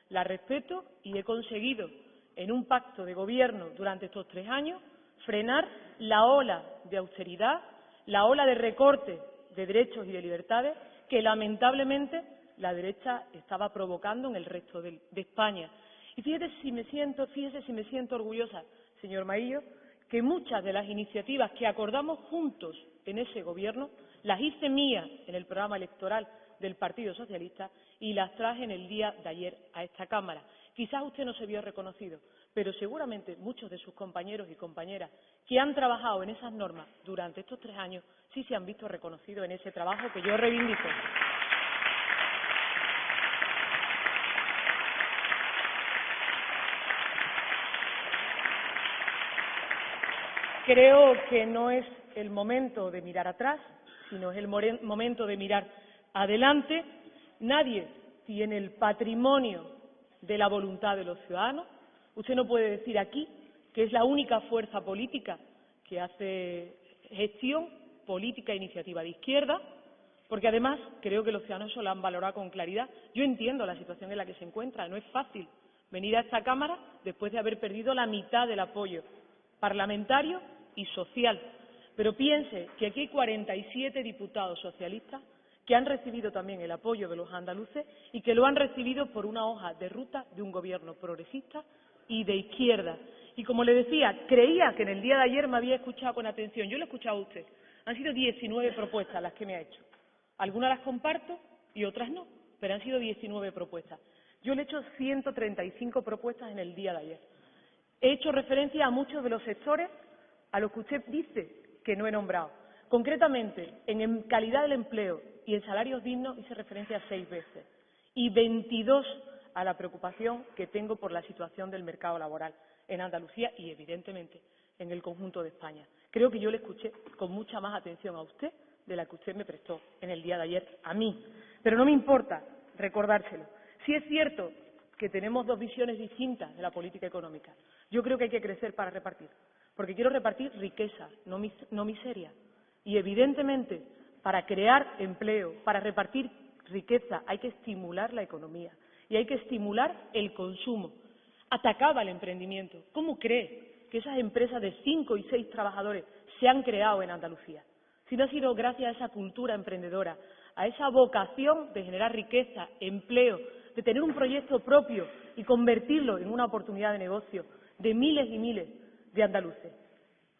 La respeto y he conseguido, en un pacto de gobierno durante estos 3 años, frenar la ola de austeridad, la ola de recorte de derechos y de libertades que lamentablemente la derecha estaba provocando en el resto de España. Y fíjese si me siento orgullosa, señor Maillo, que muchas de las iniciativas que acordamos juntos en ese Gobierno las hice mías en el programa electoral del Partido Socialista y las traje en el día de ayer a esta Cámara. Quizás usted no se vio reconocido, pero seguramente muchos de sus compañeros y compañeras que han trabajado en esas normas durante estos 3 años sí se han visto reconocidos en ese trabajo que yo reivindico. Creo que no es el momento de mirar atrás, sino es el momento de mirar adelante. Nadie tiene el patrimonio de la voluntad de los ciudadanos. Usted no puede decir aquí que es la única fuerza política que hace gestión política e iniciativa de izquierda, porque además creo que los ciudadanos eso lo han valorado con claridad. Yo entiendo la situación en la que se encuentra, no es fácil venir a esta Cámara después de haber perdido la mitad del apoyo parlamentario y social. Pero piense que aquí hay 47 diputados socialistas que han recibido también el apoyo de los andaluces y que lo han recibido por una hoja de ruta de un gobierno progresista y de izquierda. Y como le decía, creía que en el día de ayer me había escuchado con atención. Yo lo he escuchado a usted. Han sido 19 propuestas las que me ha hecho. Algunas las comparto y otras no, pero han sido 19 propuestas. Yo le he hecho 135 propuestas en el día de ayer. He hecho referencia a muchos de los sectores a los que usted dice que no he nombrado. Concretamente, en calidad del empleo y en salarios dignos hice referencia 6 veces y 22 a la preocupación que tengo por la situación del mercado laboral en Andalucía y, evidentemente, en el conjunto de España. Creo que yo le escuché con mucha más atención a usted de la que usted me prestó en el día de ayer a mí. Pero no me importa recordárselo. Sí es cierto que tenemos dos visiones distintas de la política económica. Yo creo que hay que crecer para repartir, porque quiero repartir riqueza, no miseria. Y, evidentemente, para crear empleo, para repartir riqueza, hay que estimular la economía y hay que estimular el consumo. Atacaba el emprendimiento. ¿Cómo cree que esas empresas de 5 y 6 trabajadores se han creado en Andalucía? Si no ha sido gracias a esa cultura emprendedora, a esa vocación de generar riqueza, empleo, de tener un proyecto propio y convertirlo en una oportunidad de negocio de miles y miles de andaluces.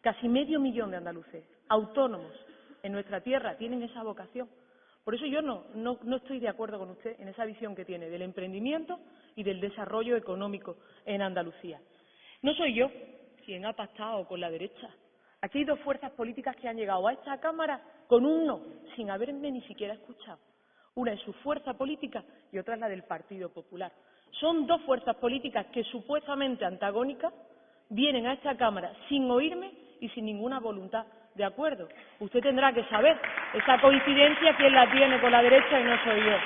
Casi medio millón de andaluces autónomos en nuestra tierra tienen esa vocación. Por eso yo no estoy de acuerdo con usted en esa visión que tiene del emprendimiento y del desarrollo económico en Andalucía. No soy yo quien ha pactado con la derecha. Aquí hay dos fuerzas políticas que han llegado a esta Cámara con un no, sin haberme ni siquiera escuchado. Una es su fuerza política y otra es la del Partido Popular. Son dos fuerzas políticas que supuestamente antagónicas vienen a esta Cámara sin oírme y sin ninguna voluntad de acuerdo. Usted tendrá que saber esa coincidencia quién la tiene con la derecha y no soy yo.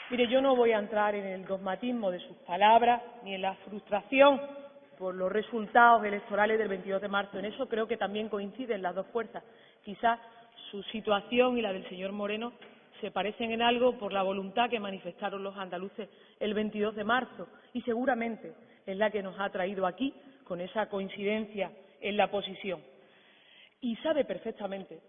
Mire, yo no voy a entrar en el dogmatismo de sus palabras ni en la frustración por los resultados electorales del 22 de marzo. En eso creo que también coinciden las dos fuerzas. Quizás su situación y la del señor Moreno se parecen en algo por la voluntad que manifestaron los andaluces el 22 de marzo y seguramente es la que nos ha traído aquí con esa coincidencia en la posición. Y sabe perfectamente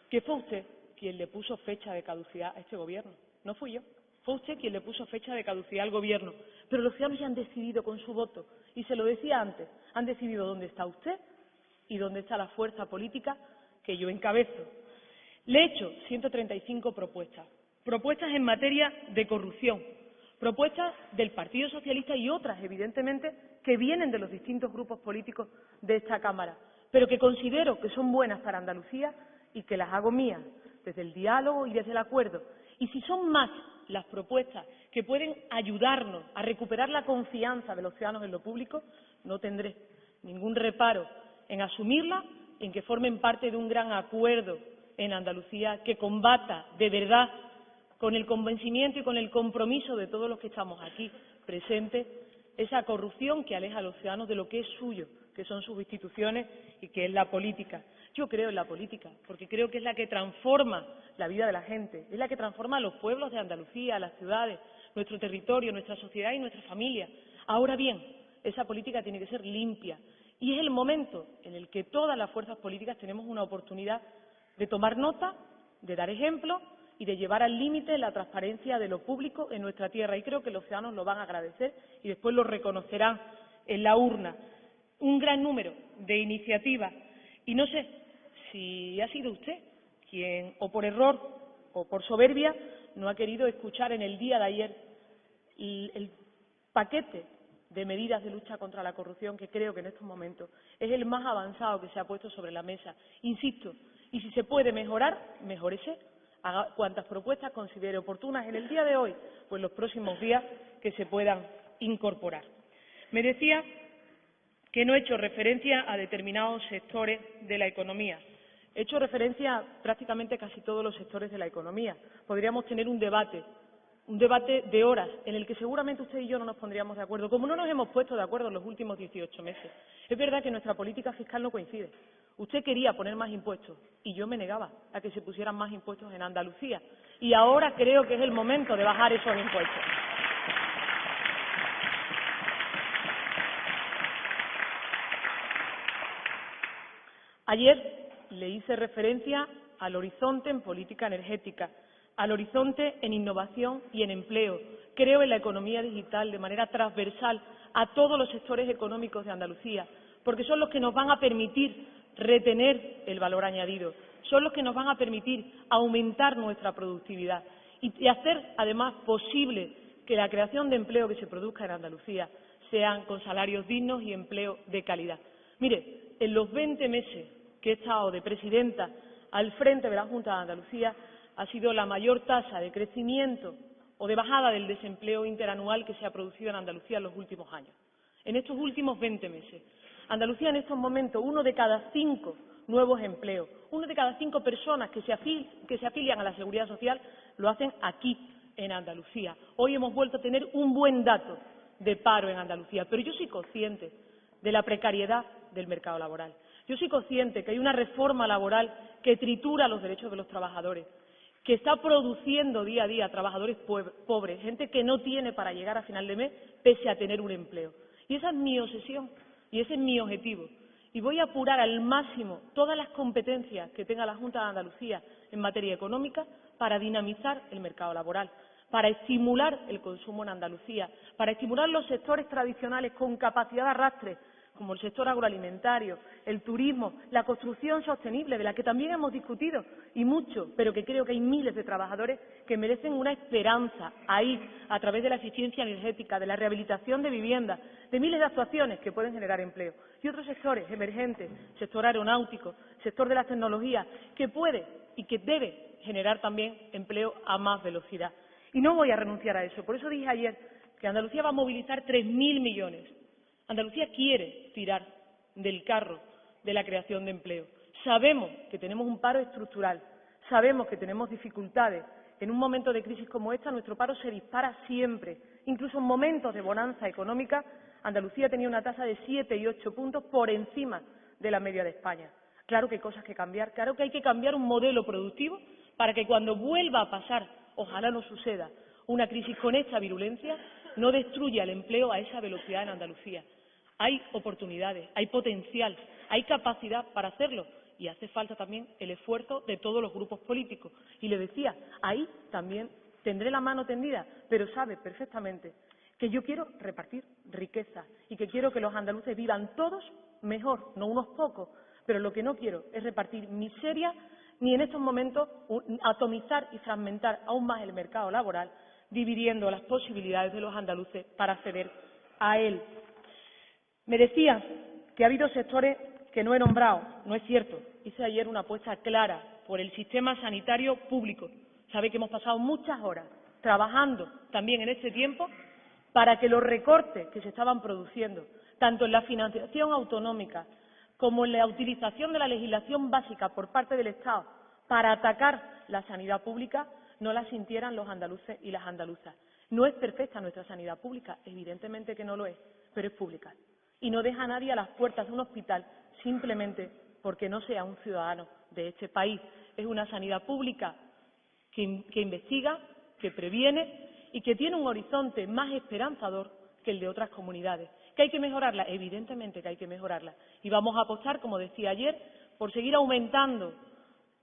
que fue usted quien le puso fecha de caducidad a este Gobierno, no fui yo. Fue usted quien le puso fecha de caducidad al Gobierno, pero los ciudadanos ya han decidido con su voto, y se lo decía antes, han decidido dónde está usted y dónde está la fuerza política que yo encabezo. Le he hecho 135 propuestas, propuestas en materia de corrupción, propuestas del Partido Socialista y otras, evidentemente, que vienen de los distintos grupos políticos de esta Cámara, pero que considero que son buenas para Andalucía y que las hago mías, desde el diálogo y desde el acuerdo. Y si son más las propuestas que pueden ayudarnos a recuperar la confianza de los ciudadanos en lo público, no tendré ningún reparo en asumirlas, en que formen parte de un gran acuerdo en Andalucía que combata de verdad, con el convencimiento y con el compromiso de todos los que estamos aquí presentes, esa corrupción que aleja a los ciudadanos de lo que es suyo, que son sus instituciones y que es la política. Yo creo en la política, porque creo que es la que transforma la vida de la gente, es la que transforma a los pueblos de Andalucía, a las ciudades, nuestro territorio, nuestra sociedad y nuestra familia. Ahora bien, esa política tiene que ser limpia y es el momento en el que todas las fuerzas políticas tenemos una oportunidad de tomar nota, de dar ejemplo y de llevar al límite la transparencia de lo público en nuestra tierra. Y creo que los ciudadanos lo van a agradecer y después lo reconocerán en la urna. Un gran número de iniciativas. Y no sé si ha sido usted quien, o por error o por soberbia, no ha querido escuchar en el día de ayer el paquete de medidas de lucha contra la corrupción que creo que en estos momentos es el más avanzado que se ha puesto sobre la mesa. Insisto, y si se puede mejorar, mejórese. Haga cuantas propuestas considere oportunas en el día de hoy, pues los próximos días que se puedan incorporar. Me decía que no he hecho referencia a determinados sectores de la economía. He hecho referencia a prácticamente casi todos los sectores de la economía. Podríamos tener un debate un debate de horas en el que seguramente usted y yo no nos pondríamos de acuerdo, como no nos hemos puesto de acuerdo en los últimos 18 meses. Es verdad que nuestra política fiscal no coincide. Usted quería poner más impuestos y yo me negaba a que se pusieran más impuestos en Andalucía. Y ahora creo que es el momento de bajar esos impuestos. Ayer le hice referencia al horizonte en política energética, al horizonte en innovación y en empleo. Creo en la economía digital de manera transversal a todos los sectores económicos de Andalucía, porque son los que nos van a permitir retener el valor añadido, son los que nos van a permitir aumentar nuestra productividad y hacer, además, posible que la creación de empleo que se produzca en Andalucía sean con salarios dignos y empleo de calidad. Mire, en los 20 meses que he estado de presidenta al frente de la Junta de Andalucía, ha sido la mayor tasa de crecimiento o de bajada del desempleo interanual que se ha producido en Andalucía en los últimos años. En estos últimos 20 meses. Andalucía en estos momentos, 1 de cada 5 nuevos empleos, 1 de cada 5 personas que se afilian a la Seguridad Social lo hacen aquí, en Andalucía. Hoy hemos vuelto a tener un buen dato de paro en Andalucía, pero yo soy consciente de la precariedad del mercado laboral. Yo soy consciente que hay una reforma laboral que tritura los derechos de los trabajadores, que está produciendo día a día trabajadores pobres, gente que no tiene para llegar a final de mes pese a tener un empleo. Y esa es mi obsesión y ese es mi objetivo. Y voy a apurar al máximo todas las competencias que tenga la Junta de Andalucía en materia económica para dinamizar el mercado laboral, para estimular el consumo en Andalucía, para estimular los sectores tradicionales con capacidad de arrastre, como el sector agroalimentario, el turismo, la construcción sostenible, de la que también hemos discutido y mucho, pero que creo que hay miles de trabajadores que merecen una esperanza ahí, a través de la eficiencia energética, de la rehabilitación de viviendas, de miles de actuaciones que pueden generar empleo. Y otros sectores emergentes, sector aeronáutico, sector de las tecnologías, que puede y que debe generar también empleo a más velocidad. Y no voy a renunciar a eso. Por eso dije ayer que Andalucía va a movilizar 3.000 millones. Andalucía quiere tirar del carro de la creación de empleo. Sabemos que tenemos un paro estructural, sabemos que tenemos dificultades. En un momento de crisis como esta, nuestro paro se dispara siempre. Incluso en momentos de bonanza económica, Andalucía tenía una tasa de 7 y 8 puntos por encima de la media de España. Claro que hay cosas que cambiar, claro que hay que cambiar un modelo productivo para que cuando vuelva a pasar, ojalá no suceda, una crisis con esta virulencia, no destruya el empleo a esa velocidad en Andalucía. Hay oportunidades, hay potencial, hay capacidad para hacerlo y hace falta también el esfuerzo de todos los grupos políticos. Y le decía, ahí también tendré la mano tendida, pero sabe perfectamente que yo quiero repartir riqueza y que quiero que los andaluces vivan todos mejor, no unos pocos, pero lo que no quiero es repartir miseria ni en estos momentos atomizar y fragmentar aún más el mercado laboral, dividiendo las posibilidades de los andaluces para acceder a él. Me decía que ha habido sectores que no he nombrado. No es cierto. Hice ayer una apuesta clara por el sistema sanitario público. Sabe que hemos pasado muchas horas trabajando también en este tiempo para que los recortes que se estaban produciendo, tanto en la financiación autonómica como en la utilización de la legislación básica por parte del Estado para atacar la sanidad pública, no la sintieran los andaluces y las andaluzas. No es perfecta nuestra sanidad pública, evidentemente que no lo es, pero es pública. Y no deja a nadie a las puertas de un hospital simplemente porque no sea un ciudadano de este país. Es una sanidad pública que investiga, que previene y que tiene un horizonte más esperanzador que el de otras comunidades. ¿Que hay que mejorarla? Evidentemente que hay que mejorarla. Y vamos a apostar, como decía ayer, por seguir aumentando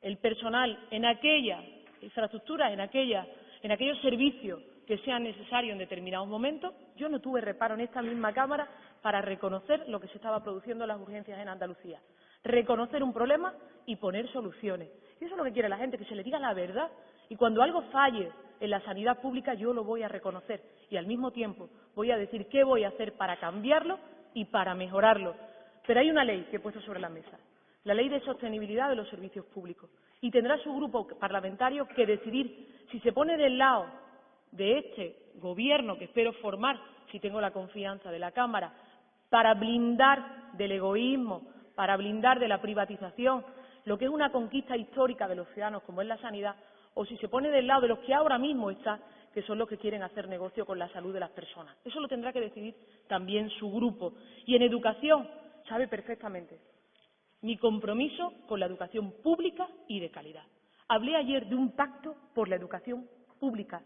el personal en aquella infraestructura, en aquellos servicios que sean necesarios en determinados momentos. Yo no tuve reparo en esta misma Cámara para reconocer lo que se estaba produciendo en las urgencias en Andalucía. Reconocer un problema y poner soluciones. Y eso es lo que quiere la gente, que se le diga la verdad. Y cuando algo falle en la sanidad pública, yo lo voy a reconocer. Y al mismo tiempo voy a decir qué voy a hacer para cambiarlo y para mejorarlo. Pero hay una ley que he puesto sobre la mesa, la Ley de Sostenibilidad de los Servicios Públicos. Y tendrá su grupo parlamentario que decidir si se pone del lado de este Gobierno que espero formar, si tengo la confianza de la Cámara, para blindar del egoísmo, para blindar de la privatización, lo que es una conquista histórica de los ciudadanos como es la sanidad, o si se pone del lado de los que ahora mismo están, que son los que quieren hacer negocio con la salud de las personas. Eso lo tendrá que decidir también su grupo. Y en educación, sabe perfectamente mi compromiso con la educación pública y de calidad. Hablé ayer de un pacto por la educación pública,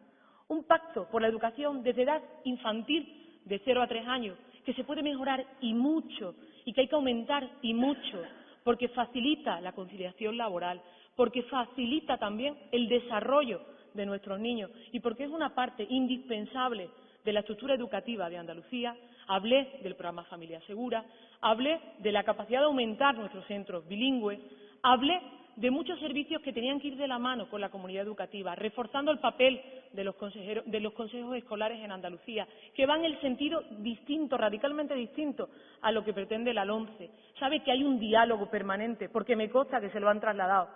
un pacto por la educación desde edad infantil, de 0 a 3 años, que se puede mejorar y mucho, y que hay que aumentar y mucho, porque facilita la conciliación laboral, porque facilita también el desarrollo de nuestros niños y porque es una parte indispensable de la estructura educativa de Andalucía. Hablé del programa Familia Segura, hablé de la capacidad de aumentar nuestros centros bilingües, hablé de muchos servicios que tenían que ir de la mano con la comunidad educativa, reforzando el papel de los consejos escolares en Andalucía, que va en el sentido distinto, radicalmente distinto a lo que pretende la LOMCE. Sabe que hay un diálogo permanente, porque me consta que se lo han trasladado,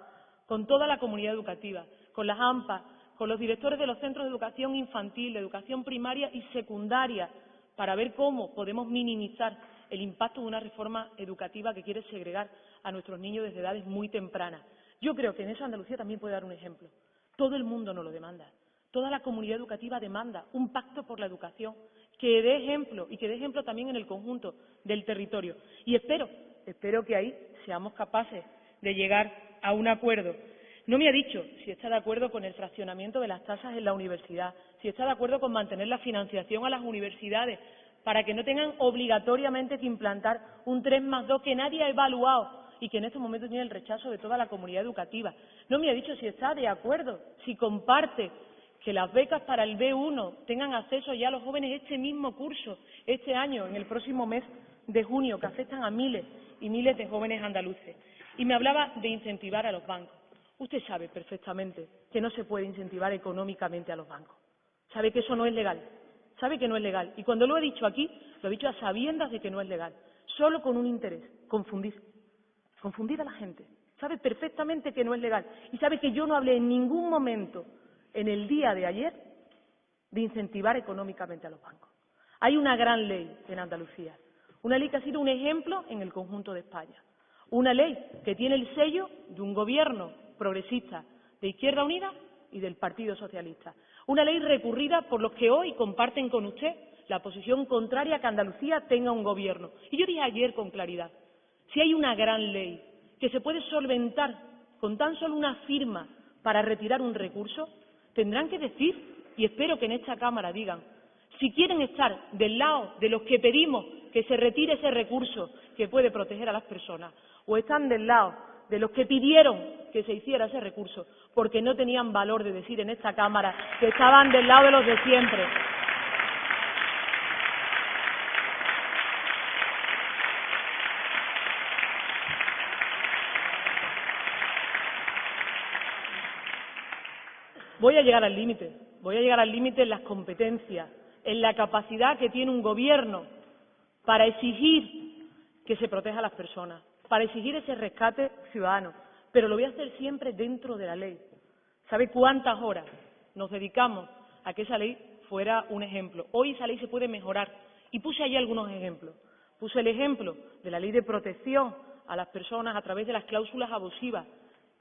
con toda la comunidad educativa, con las AMPA, con los directores de los centros de educación infantil, de educación primaria y secundaria, para ver cómo podemos minimizar el impacto de una reforma educativa que quiere segregar a nuestros niños desde edades muy tempranas. Yo creo que en eso Andalucía también puede dar un ejemplo. Todo el mundo nos lo demanda. Toda la comunidad educativa demanda un pacto por la educación que dé ejemplo y que dé ejemplo también en el conjunto del territorio. Y espero que ahí seamos capaces de llegar a un acuerdo. No me ha dicho si está de acuerdo con el fraccionamiento de las tasas en la universidad, si está de acuerdo con mantener la financiación a las universidades para que no tengan obligatoriamente que implantar un 3+2 que nadie ha evaluado y que en estos momentos tiene el rechazo de toda la comunidad educativa. No me ha dicho si está de acuerdo, si comparte que las becas para el B1 tengan acceso ya a los jóvenes este mismo curso, este año, en el próximo mes de junio, que afectan a miles y miles de jóvenes andaluces. Y me hablaba de incentivar a los bancos. Usted sabe perfectamente que no se puede incentivar económicamente a los bancos. Sabe que eso no es legal. Sabe que no es legal. Y cuando lo he dicho aquí, lo he dicho a sabiendas de que no es legal. Solo con un interés, confundir. Confundir a la gente. Sabe perfectamente que no es legal. Y sabe que yo no hablé en ningún momento, en el día de ayer, de incentivar económicamente a los bancos. Hay una gran ley en Andalucía. Una ley que ha sido un ejemplo en el conjunto de España. Una ley que tiene el sello de un gobierno progresista de Izquierda Unida y del Partido Socialista. Una ley recurrida por los que hoy comparten con usted la posición contraria a que Andalucía tenga un gobierno. Y yo dije ayer con claridad, si hay una gran ley que se puede solventar con tan solo una firma para retirar un recurso, tendrán que decir, y espero que en esta Cámara digan, si quieren estar del lado de los que pedimos que se retire ese recurso que puede proteger a las personas, o están del lado de los que pidieron que se hiciera ese recurso porque no tenían valor de decir en esta Cámara que estaban del lado de los de siempre. Voy a llegar al límite en las competencias, en la capacidad que tiene un gobierno para exigir que se proteja a las personas, para exigir ese rescate ciudadano, pero lo voy a hacer siempre dentro de la ley. ¿Sabe cuántas horas nos dedicamos a que esa ley fuera un ejemplo? Hoy esa ley se puede mejorar y puse allí algunos ejemplos. Puse el ejemplo de la ley de protección a las personas a través de las cláusulas abusivas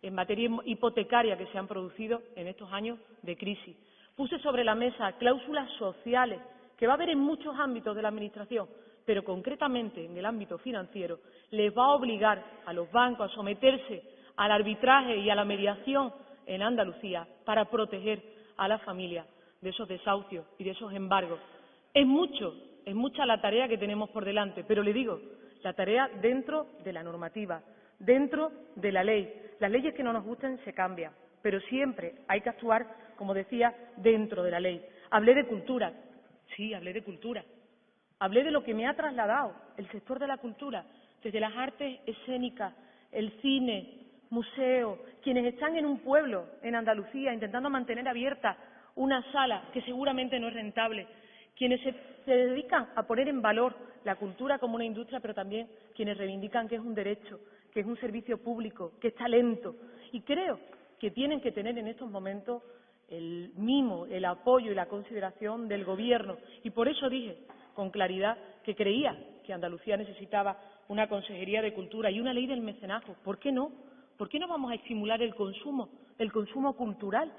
en materia hipotecaria que se han producido en estos años de crisis. Puse sobre la mesa cláusulas sociales que va a haber en muchos ámbitos de la Administración, pero concretamente en el ámbito financiero, les va a obligar a los bancos a someterse al arbitraje y a la mediación en Andalucía para proteger a las familias de esos desahucios y de esos embargos. Es mucha la tarea que tenemos por delante, pero le digo, la tarea dentro de la normativa, dentro de la ley. Las leyes que no nos gusten se cambian, pero siempre hay que actuar, como decía, dentro de la ley. Hablé de cultura, sí, hablé de cultura. Hablé de lo que me ha trasladado el sector de la cultura, desde las artes escénicas, el cine, museos, quienes están en un pueblo, en Andalucía, intentando mantener abierta una sala que seguramente no es rentable, quienes se dedican a poner en valor la cultura como una industria, pero también quienes reivindican que es un derecho, que es un servicio público, que es talento. Y creo que tienen que tener en estos momentos el mimo, el apoyo y la consideración del Gobierno. Y por eso dije con claridad que creía que Andalucía necesitaba una Consejería de Cultura y una ley del mecenazgo. ¿Por qué no? ¿Por qué no vamos a estimular el consumo cultural?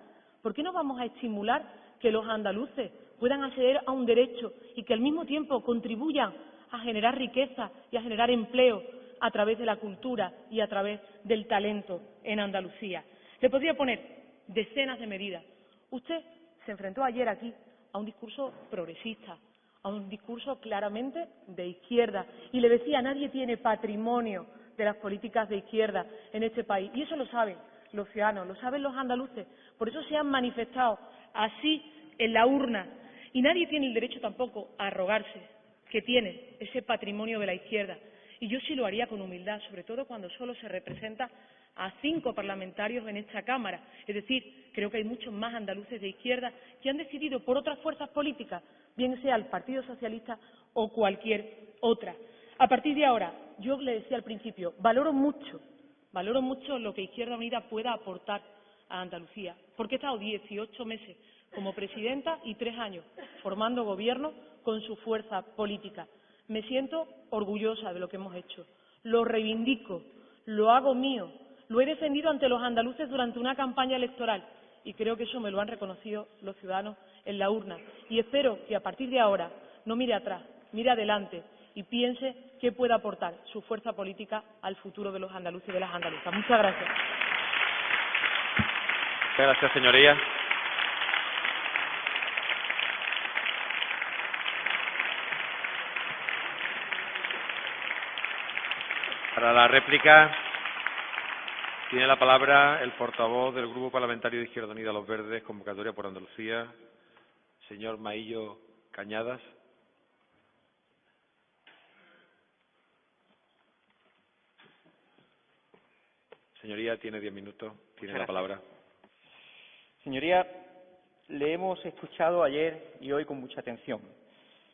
¿Por qué no vamos a estimular que los andaluces puedan acceder a un derecho y que al mismo tiempo contribuyan a generar riqueza y a generar empleo a través de la cultura y a través del talento en Andalucía. Le podría poner decenas de medidas. Usted se enfrentó ayer aquí a un discurso progresista, a un discurso claramente de izquierda, y le decía: nadie tiene patrimonio de las políticas de izquierda en este país. Y eso lo saben los ciudadanos, lo saben los andaluces. Por eso se han manifestado así en la urna. Y nadie tiene el derecho tampoco a arrogarse que tiene ese patrimonio de la izquierda. Y yo sí lo haría con humildad, sobre todo cuando solo se representa a 5 parlamentarios en esta Cámara. Es decir, creo que hay muchos más andaluces de izquierda que han decidido por otras fuerzas políticas, bien sea el Partido Socialista o cualquier otra. A partir de ahora, yo le decía al principio, valoro mucho lo que Izquierda Unida pueda aportar a Andalucía, porque he estado 18 meses como presidenta y 3 años formando gobierno con su fuerza política. Me siento orgullosa de lo que hemos hecho, lo reivindico, lo hago mío, lo he defendido ante los andaluces durante una campaña electoral y creo que eso me lo han reconocido los ciudadanos en la urna. Y espero que a partir de ahora no mire atrás, mire adelante y piense qué puede aportar su fuerza política al futuro de los andaluces y de las andaluzas. Muchas gracias. Muchas gracias, señoría. Para la réplica tiene la palabra el portavoz del Grupo Parlamentario de Izquierda Unida Los Verdes, Convocatoria por Andalucía, señor Maillo Cañadas. Señoría, tiene 10 minutos, tiene la palabra. Señoría, le hemos escuchado ayer y hoy con mucha atención.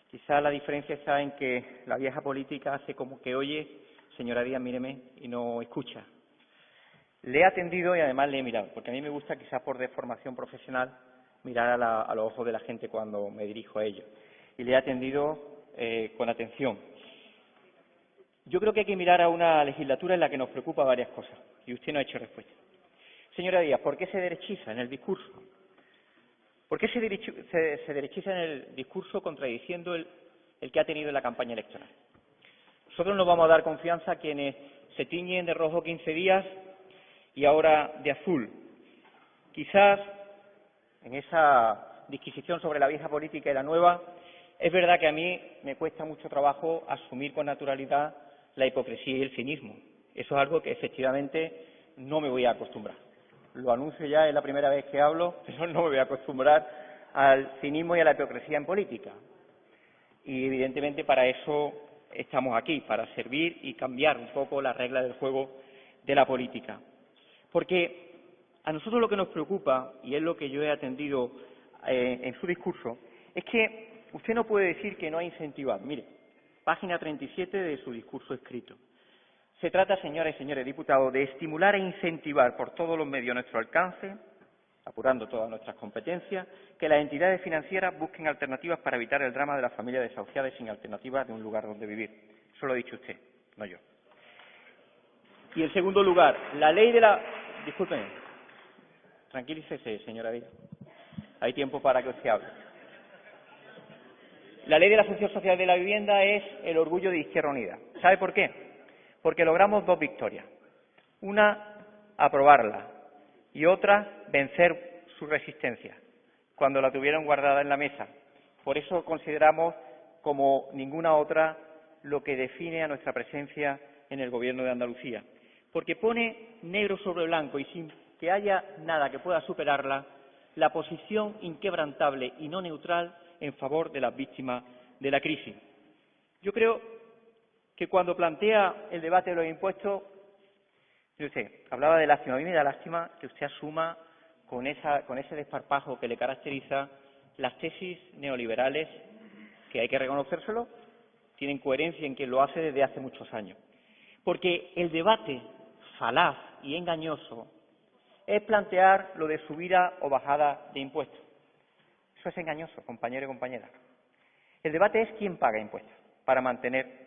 Quizá la diferencia está en que la vieja política hace como que oye, señora Díaz, míreme, y no escucha. Le he atendido y además le he mirado, porque a mí me gusta, quizás por deformación profesional, mirar a los ojos de la gente cuando me dirijo a ellos. Y le he atendido con atención. Yo creo que hay que mirar a una legislatura en la que nos preocupa varias cosas, y usted no ha hecho respuesta. Señora Díaz, ¿por qué se derechiza en el discurso? ¿Por qué se derechiza en el discurso contradiciendo el que ha tenido en la campaña electoral? Nosotros nos vamos a dar confianza a quienes se tiñen de rojo 15 días y ahora de azul. Quizás en esa disquisición sobre la vieja política y la nueva, es verdad que a mí me cuesta mucho trabajo asumir con naturalidad la hipocresía y el cinismo. Eso es algo que efectivamente no me voy a acostumbrar. Lo anuncio ya, es la primera vez que hablo, pero no me voy a acostumbrar al cinismo y a la hipocresía en política. Y evidentemente para eso estamos aquí, para servir y cambiar un poco las reglas del juego de la política. Porque a nosotros lo que nos preocupa, y es lo que yo he atendido en su discurso, es que usted no puede decir que no ha incentivado. Mire, página 37 de su discurso escrito. Se trata, señoras y señores diputados, de estimular e incentivar por todos los medios a nuestro alcance, apurando todas nuestras competencias, que las entidades financieras busquen alternativas para evitar el drama de las familias desahuciadas y sin alternativas de un lugar donde vivir. Eso lo ha dicho usted, no yo. Y en segundo lugar, la ley de la... Discúlpeme. Tranquilícese, señora Díaz. Hay tiempo para que usted hable. La ley de la función social de la vivienda es el orgullo de Izquierda Unida. ¿Sabe por qué? Porque logramos 2 victorias. Una, aprobarla, y otra, vencer su resistencia, cuando la tuvieron guardada en la mesa. Por eso consideramos, como ninguna otra, lo que define a nuestra presencia en el Gobierno de Andalucía. Porque pone negro sobre blanco y sin que haya nada que pueda superarla, la posición inquebrantable y no neutral en favor de las víctimas de la crisis. Yo creo que cuando plantea el debate de los impuestos, usted hablaba de lástima. A mí me da lástima que usted asuma con ese desparpajo que le caracteriza las tesis neoliberales, que hay que reconocérselo, tienen coherencia en que lo hace desde hace muchos años. Porque el debate falaz y engañoso es plantear lo de subida o bajada de impuestos. Eso es engañoso, compañero y compañera. El debate es quién paga impuestos para mantener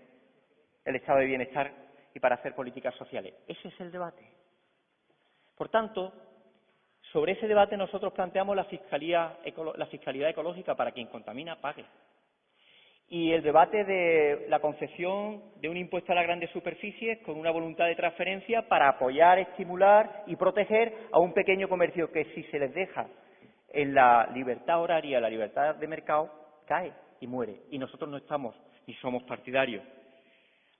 el estado de bienestar y para hacer políticas sociales. Ese es el debate. Por tanto, Sobre ese debate nosotros planteamos la fiscalidad ecológica para quien contamina pague. Y el debate de la concesión de un impuesto a las grandes superficies con una voluntad de transferencia para apoyar, estimular y proteger a un pequeño comercio que, si se les deja en la libertad horaria, la libertad de mercado, cae y muere. Y nosotros no estamos ni somos partidarios.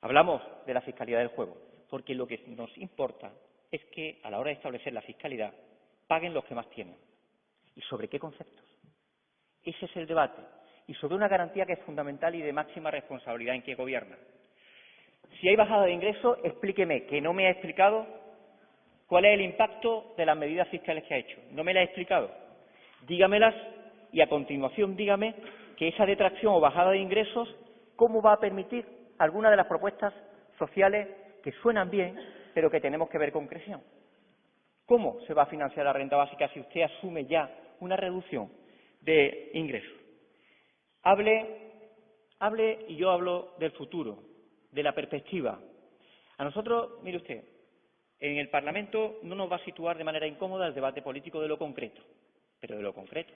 Hablamos de la fiscalidad del juego, porque lo que nos importa es que, a la hora de establecer la fiscalidad, paguen los que más tienen. ¿Y sobre qué conceptos? Ese es el debate. Y sobre una garantía que es fundamental y de máxima responsabilidad en quien gobierna. Si hay bajada de ingresos, explíqueme, que no me ha explicado cuál es el impacto de las medidas fiscales que ha hecho. No me las ha explicado. Dígamelas y a continuación dígame que esa detracción o bajada de ingresos, ¿cómo va a permitir alguna de las propuestas sociales que suenan bien, pero que tenemos que ver con concreción? ¿Cómo se va a financiar la renta básica si usted asume ya una reducción de ingresos? Hable y yo hablo del futuro, de la perspectiva. A nosotros, mire usted, en el Parlamento no nos va a situar de manera incómoda el debate político de lo concreto, pero de lo concreto.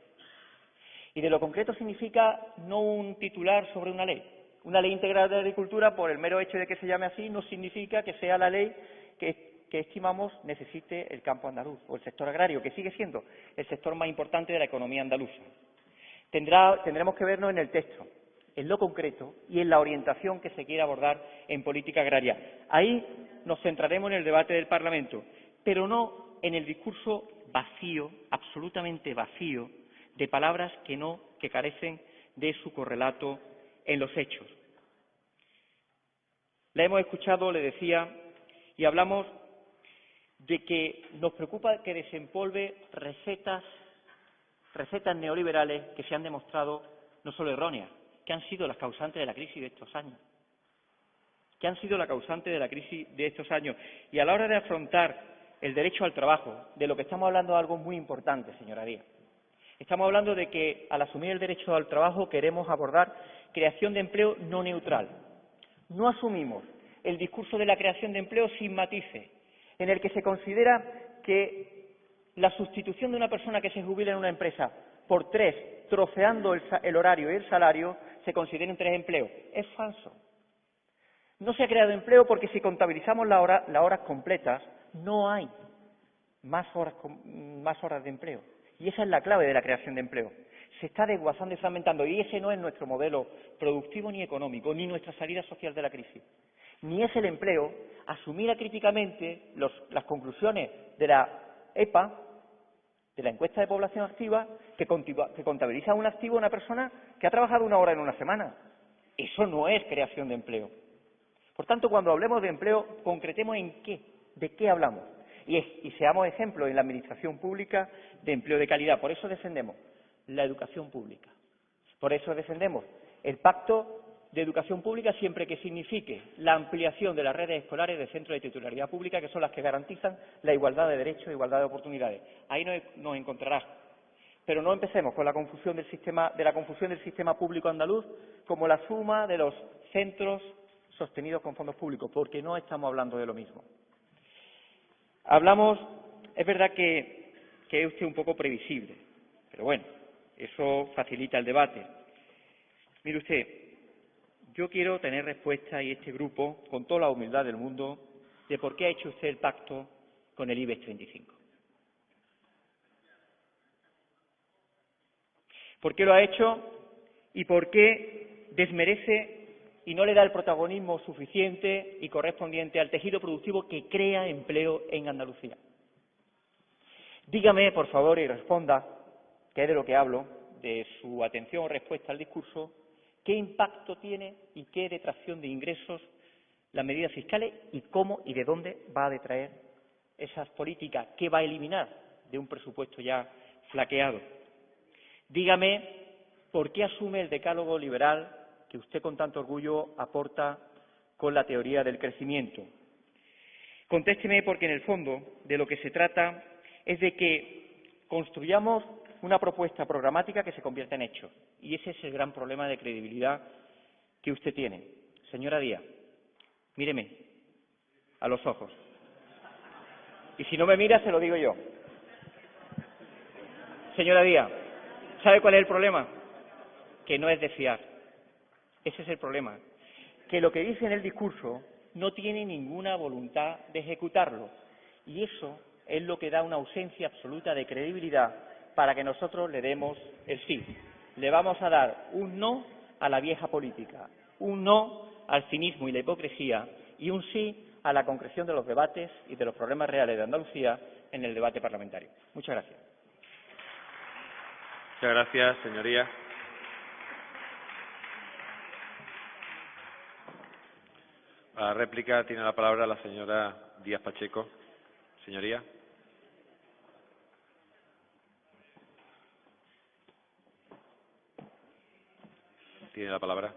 Y de lo concreto significa no un titular sobre una ley. Una ley integral de agricultura, por el mero hecho de que se llame así, no significa que sea la ley que estimamos necesite el campo andaluz o el sector agrario, que sigue siendo el sector más importante de la economía andaluza. Tendremos que vernos en el texto, en lo concreto y en la orientación que se quiere abordar en política agraria. Ahí nos centraremos en el debate del Parlamento, pero no en el discurso vacío, absolutamente vacío, de palabras que carecen de su correlato en los hechos. La hemos escuchado, le decía, y hablamos de que nos preocupa que desempolve recetas neoliberales que se han demostrado no solo erróneas, que han sido las causantes de la crisis de estos años. Y a la hora de afrontar el derecho al trabajo, de lo que estamos hablando es algo muy importante, señora Díaz. Estamos hablando de que, al asumir el derecho al trabajo, queremos abordar creación de empleo no neutral. No asumimos el discurso de la creación de empleo sin matices, en el que se considera que la sustitución de una persona que se jubila en una empresa por 3, troceando el horario y el salario, se consideren 3 empleos. Es falso. No se ha creado empleo porque si contabilizamos las horas completas, no hay más horas de empleo. Y esa es la clave de la creación de empleo. Se está desguazando y fragmentando, y ese no es nuestro modelo productivo ni económico, ni nuestra salida social de la crisis. Ni es el empleo asumir críticamente las conclusiones de la EPA, de la encuesta de población activa, que contabiliza un activo una persona que ha trabajado 1 hora en una semana. Eso no es creación de empleo. Por tanto, cuando hablemos de empleo, concretemos de qué hablamos. Y seamos ejemplo en la administración pública de empleo de calidad. Por eso defendemos la educación pública. Por eso defendemos el pacto de educación pública siempre que signifique la ampliación de las redes escolares de centros de titularidad pública, que son las que garantizan la igualdad de derechos e igualdad de oportunidades. Ahí nos encontrará. Pero no empecemos con la confusión del sistema público andaluz como la suma de los centros sostenidos con fondos públicos, porque no estamos hablando de lo mismo. Es verdad que es usted un poco previsible, pero bueno, eso facilita el debate. Mire usted, yo quiero tener respuesta, y este grupo, con toda la humildad del mundo, de por qué ha hecho usted el pacto con el IBEX 35. ¿Por qué lo ha hecho y por qué desmerece y no le da el protagonismo suficiente y correspondiente al tejido productivo que crea empleo en Andalucía? Dígame, por favor, y responda, que es de lo que hablo, de su atención o respuesta al discurso, qué impacto tiene y qué detracción de ingresos las medidas fiscales y cómo y de dónde va a detraer esas políticas, qué va a eliminar de un presupuesto ya flaqueado. Dígame por qué asume el decálogo liberal que usted con tanto orgullo aporta con la teoría del crecimiento. Contésteme, porque en el fondo de lo que se trata es de que construyamos una propuesta programática que se convierta en hechos. Y ese es el gran problema de credibilidad que usted tiene. Señora Díaz, míreme a los ojos. Y si no me mira, se lo digo yo. Señora Díaz, ¿sabe cuál es el problema? Que no es de fiar. Ese es el problema. Que lo que dice en el discurso no tiene ninguna voluntad de ejecutarlo. Y eso es lo que da una ausencia absoluta de credibilidad para que nosotros le demos el sí. Le vamos a dar un no a la vieja política, un no al cinismo y la hipocresía y un sí a la concreción de los debates y de los problemas reales de Andalucía en el debate parlamentario. Muchas gracias. Muchas gracias, señoría. Para la réplica tiene la palabra la señora Díaz Pacheco. Señoría. Tiene la palabra.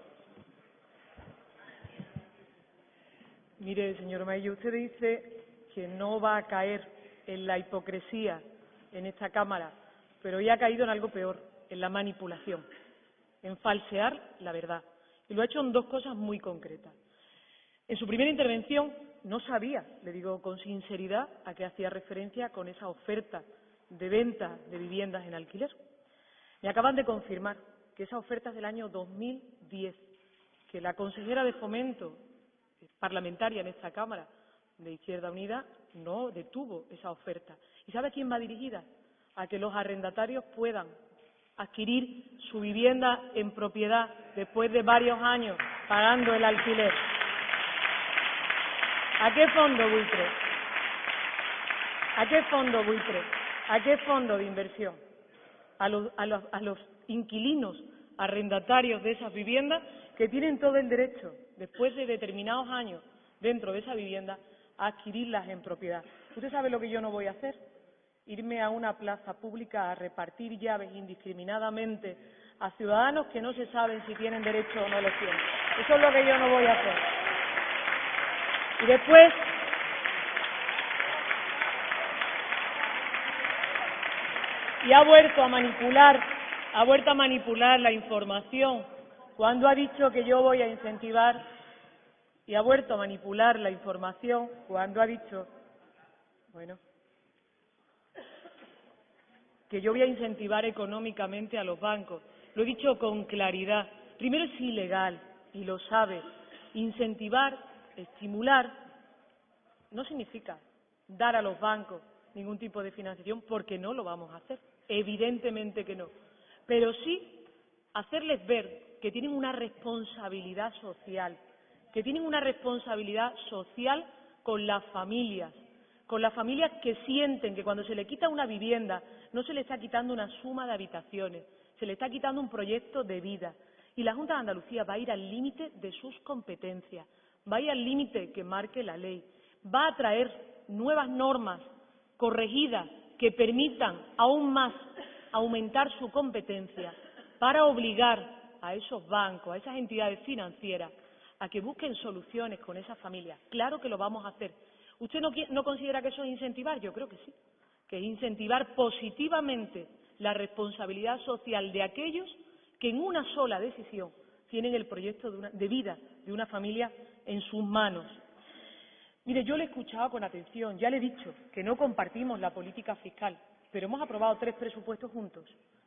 Mire, señor Maillo, usted dice que no va a caer en la hipocresía en esta Cámara, pero ya ha caído en algo peor, en la manipulación, en falsear la verdad. Y lo ha hecho en dos cosas muy concretas. En su primera intervención no sabía, le digo con sinceridad, a qué hacía referencia con esa oferta de venta de viviendas en alquiler. Me acaban de confirmar que esa oferta es del año 2010, que la consejera de Fomento parlamentaria en esta Cámara de Izquierda Unida no detuvo esa oferta. ¿Y sabe a quién va dirigida? A que los arrendatarios puedan adquirir su vivienda en propiedad después de varios años pagando el alquiler. ¿A qué fondo buitre? ¿A qué fondo buitre? ¿A qué fondo de inversión? A los inquilinos arrendatarios de esas viviendas que tienen todo el derecho, después de determinados años dentro de esa vivienda, a adquirirlas en propiedad. ¿Usted sabe lo que yo no voy a hacer? Irme a una plaza pública a repartir llaves indiscriminadamente a ciudadanos que no se saben si tienen derecho o no lo tienen. Eso es lo que yo no voy a hacer. Y después, y ha vuelto a manipular la información cuando ha dicho que yo voy a incentivar, y ha vuelto a manipular la información cuando ha dicho, bueno, que yo voy a incentivar económicamente a los bancos. Lo he dicho con claridad. Primero, es ilegal, y lo sabe. Incentivar, estimular, no significa dar a los bancos ningún tipo de financiación, porque no lo vamos a hacer. Evidentemente que no. Pero sí hacerles ver que tienen una responsabilidad social, con las familias que sienten que cuando se le quita una vivienda no se le está quitando una suma de habitaciones, se le está quitando un proyecto de vida. Y la Junta de Andalucía va a ir al límite de sus competencias, va a ir al límite que marque la ley, va a traer nuevas normas corregidas que permitan aún más aumentar su competencia para obligar a esos bancos, a esas entidades financieras, a que busquen soluciones con esas familias. Claro que lo vamos a hacer. ¿Usted no considera que eso es incentivar? Yo creo que sí, que es incentivar positivamente la responsabilidad social de aquellos que en una sola decisión tienen el proyecto de vida de una familia en sus manos. Mire, yo le he escuchado con atención, ya le he dicho que no compartimos la política fiscal, pero hemos aprobado 3 presupuestos juntos.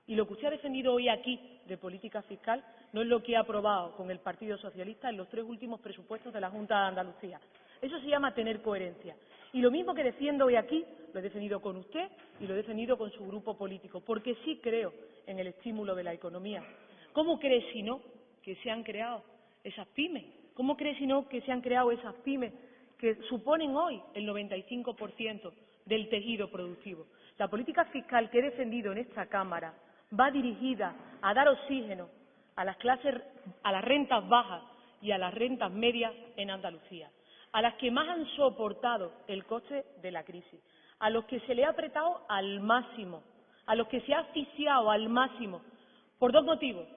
Y lo que usted ha defendido hoy aquí de política fiscal no es lo que ha aprobado con el Partido Socialista en los 3 últimos presupuestos de la Junta de Andalucía. Eso se llama tener coherencia. Y lo mismo que defiendo hoy aquí, lo he defendido con usted y lo he defendido con su grupo político, porque sí creo en el estímulo de la economía. ¿Cómo cree, si no, que se han creado esas pymes? ¿Cómo cree, si no, que se han creado esas pymes que suponen hoy el 95% del tejido productivo? La política fiscal que he defendido en esta Cámara va dirigida a dar oxígeno a las rentas bajas y a las rentas medias en Andalucía, a las que más han soportado el coste de la crisis, a los que se le ha apretado al máximo, a los que se ha asfixiado al máximo, por 2 motivos.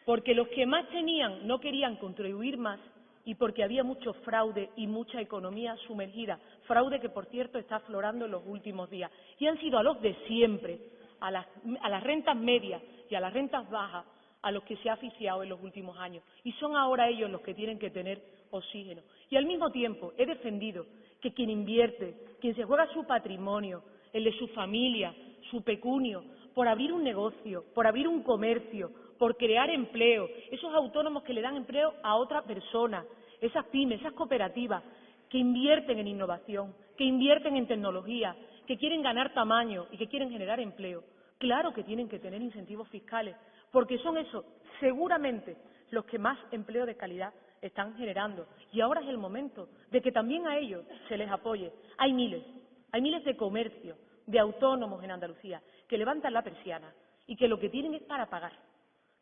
Porque los que más tenían no querían contribuir más y porque había mucho fraude y mucha economía sumergida, fraude que, por cierto, está aflorando en los últimos días. Y han sido a los de siempre, a las rentas medias y a las rentas bajas, a los que se ha asfixiado en los últimos años. Y son ahora ellos los que tienen que tener oxígeno. Y al mismo tiempo he defendido que quien invierte, quien se juega su patrimonio, el de su familia, su pecunio, por abrir un negocio, por abrir un comercio, por crear empleo, esos autónomos que le dan empleo a otra persona, esas pymes, esas cooperativas que invierten en innovación, que invierten en tecnología, que quieren ganar tamaño y que quieren generar empleo. Claro que tienen que tener incentivos fiscales, porque son esos, seguramente, los que más empleo de calidad están generando. Y ahora es el momento de que también a ellos se les apoye. Hay miles de comercios, de autónomos en Andalucía, que levantan la persiana y que lo que tienen es para pagar.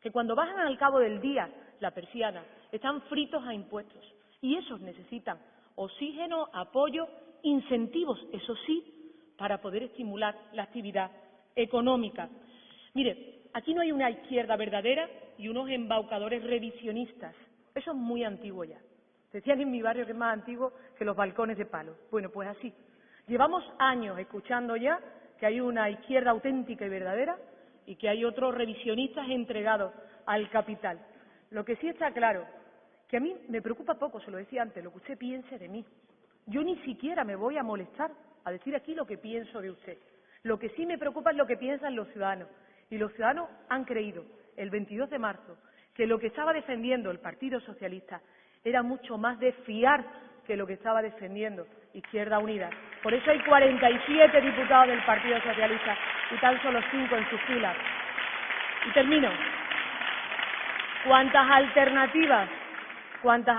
Que cuando bajan al cabo del día la persiana, están fritos a impuestos. Y esos necesitan oxígeno, apoyo, incentivos, eso sí, para poder estimular la actividad económica. Mire, aquí no hay una izquierda verdadera y unos embaucadores revisionistas. Eso es muy antiguo ya. Decían en mi barrio que es más antiguo que los balcones de palo. Bueno, pues así. Llevamos años escuchando ya que hay una izquierda auténtica y verdadera y que hay otros revisionistas entregados al capital. Lo que sí está claro, que a mí me preocupa poco, se lo decía antes, lo que usted piense de mí. Yo ni siquiera me voy a molestar a decir aquí lo que pienso de usted. Lo que sí me preocupa es lo que piensan los ciudadanos. Y los ciudadanos han creído, el 22 de marzo, que lo que estaba defendiendo el Partido Socialista era mucho más de fiar que lo que estaba defendiendo Izquierda Unida. Por eso hay 47 diputados del Partido Socialista y tan solo 5 en sus filas. Y termino. Cuantas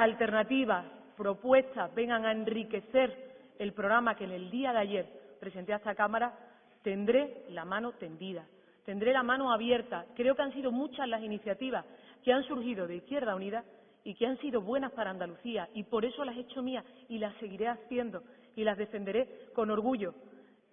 alternativas, propuestas vengan a enriquecer el programa que en el día de ayer presenté a esta Cámara, tendré la mano tendida, tendré la mano abierta. Creo que han sido muchas las iniciativas que han surgido de Izquierda Unida y que han sido buenas para Andalucía, y por eso las he hecho mías y las seguiré haciendo y las defenderé con orgullo.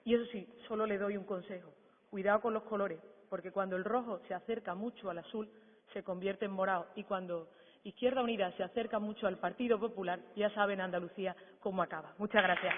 Y eso sí, solo le doy un consejo: cuidado con los colores, porque cuando el rojo se acerca mucho al azul se convierte en morado, y cuando Izquierda Unida se acerca mucho al Partido Popular, ya saben Andalucía cómo acaba. Muchas gracias.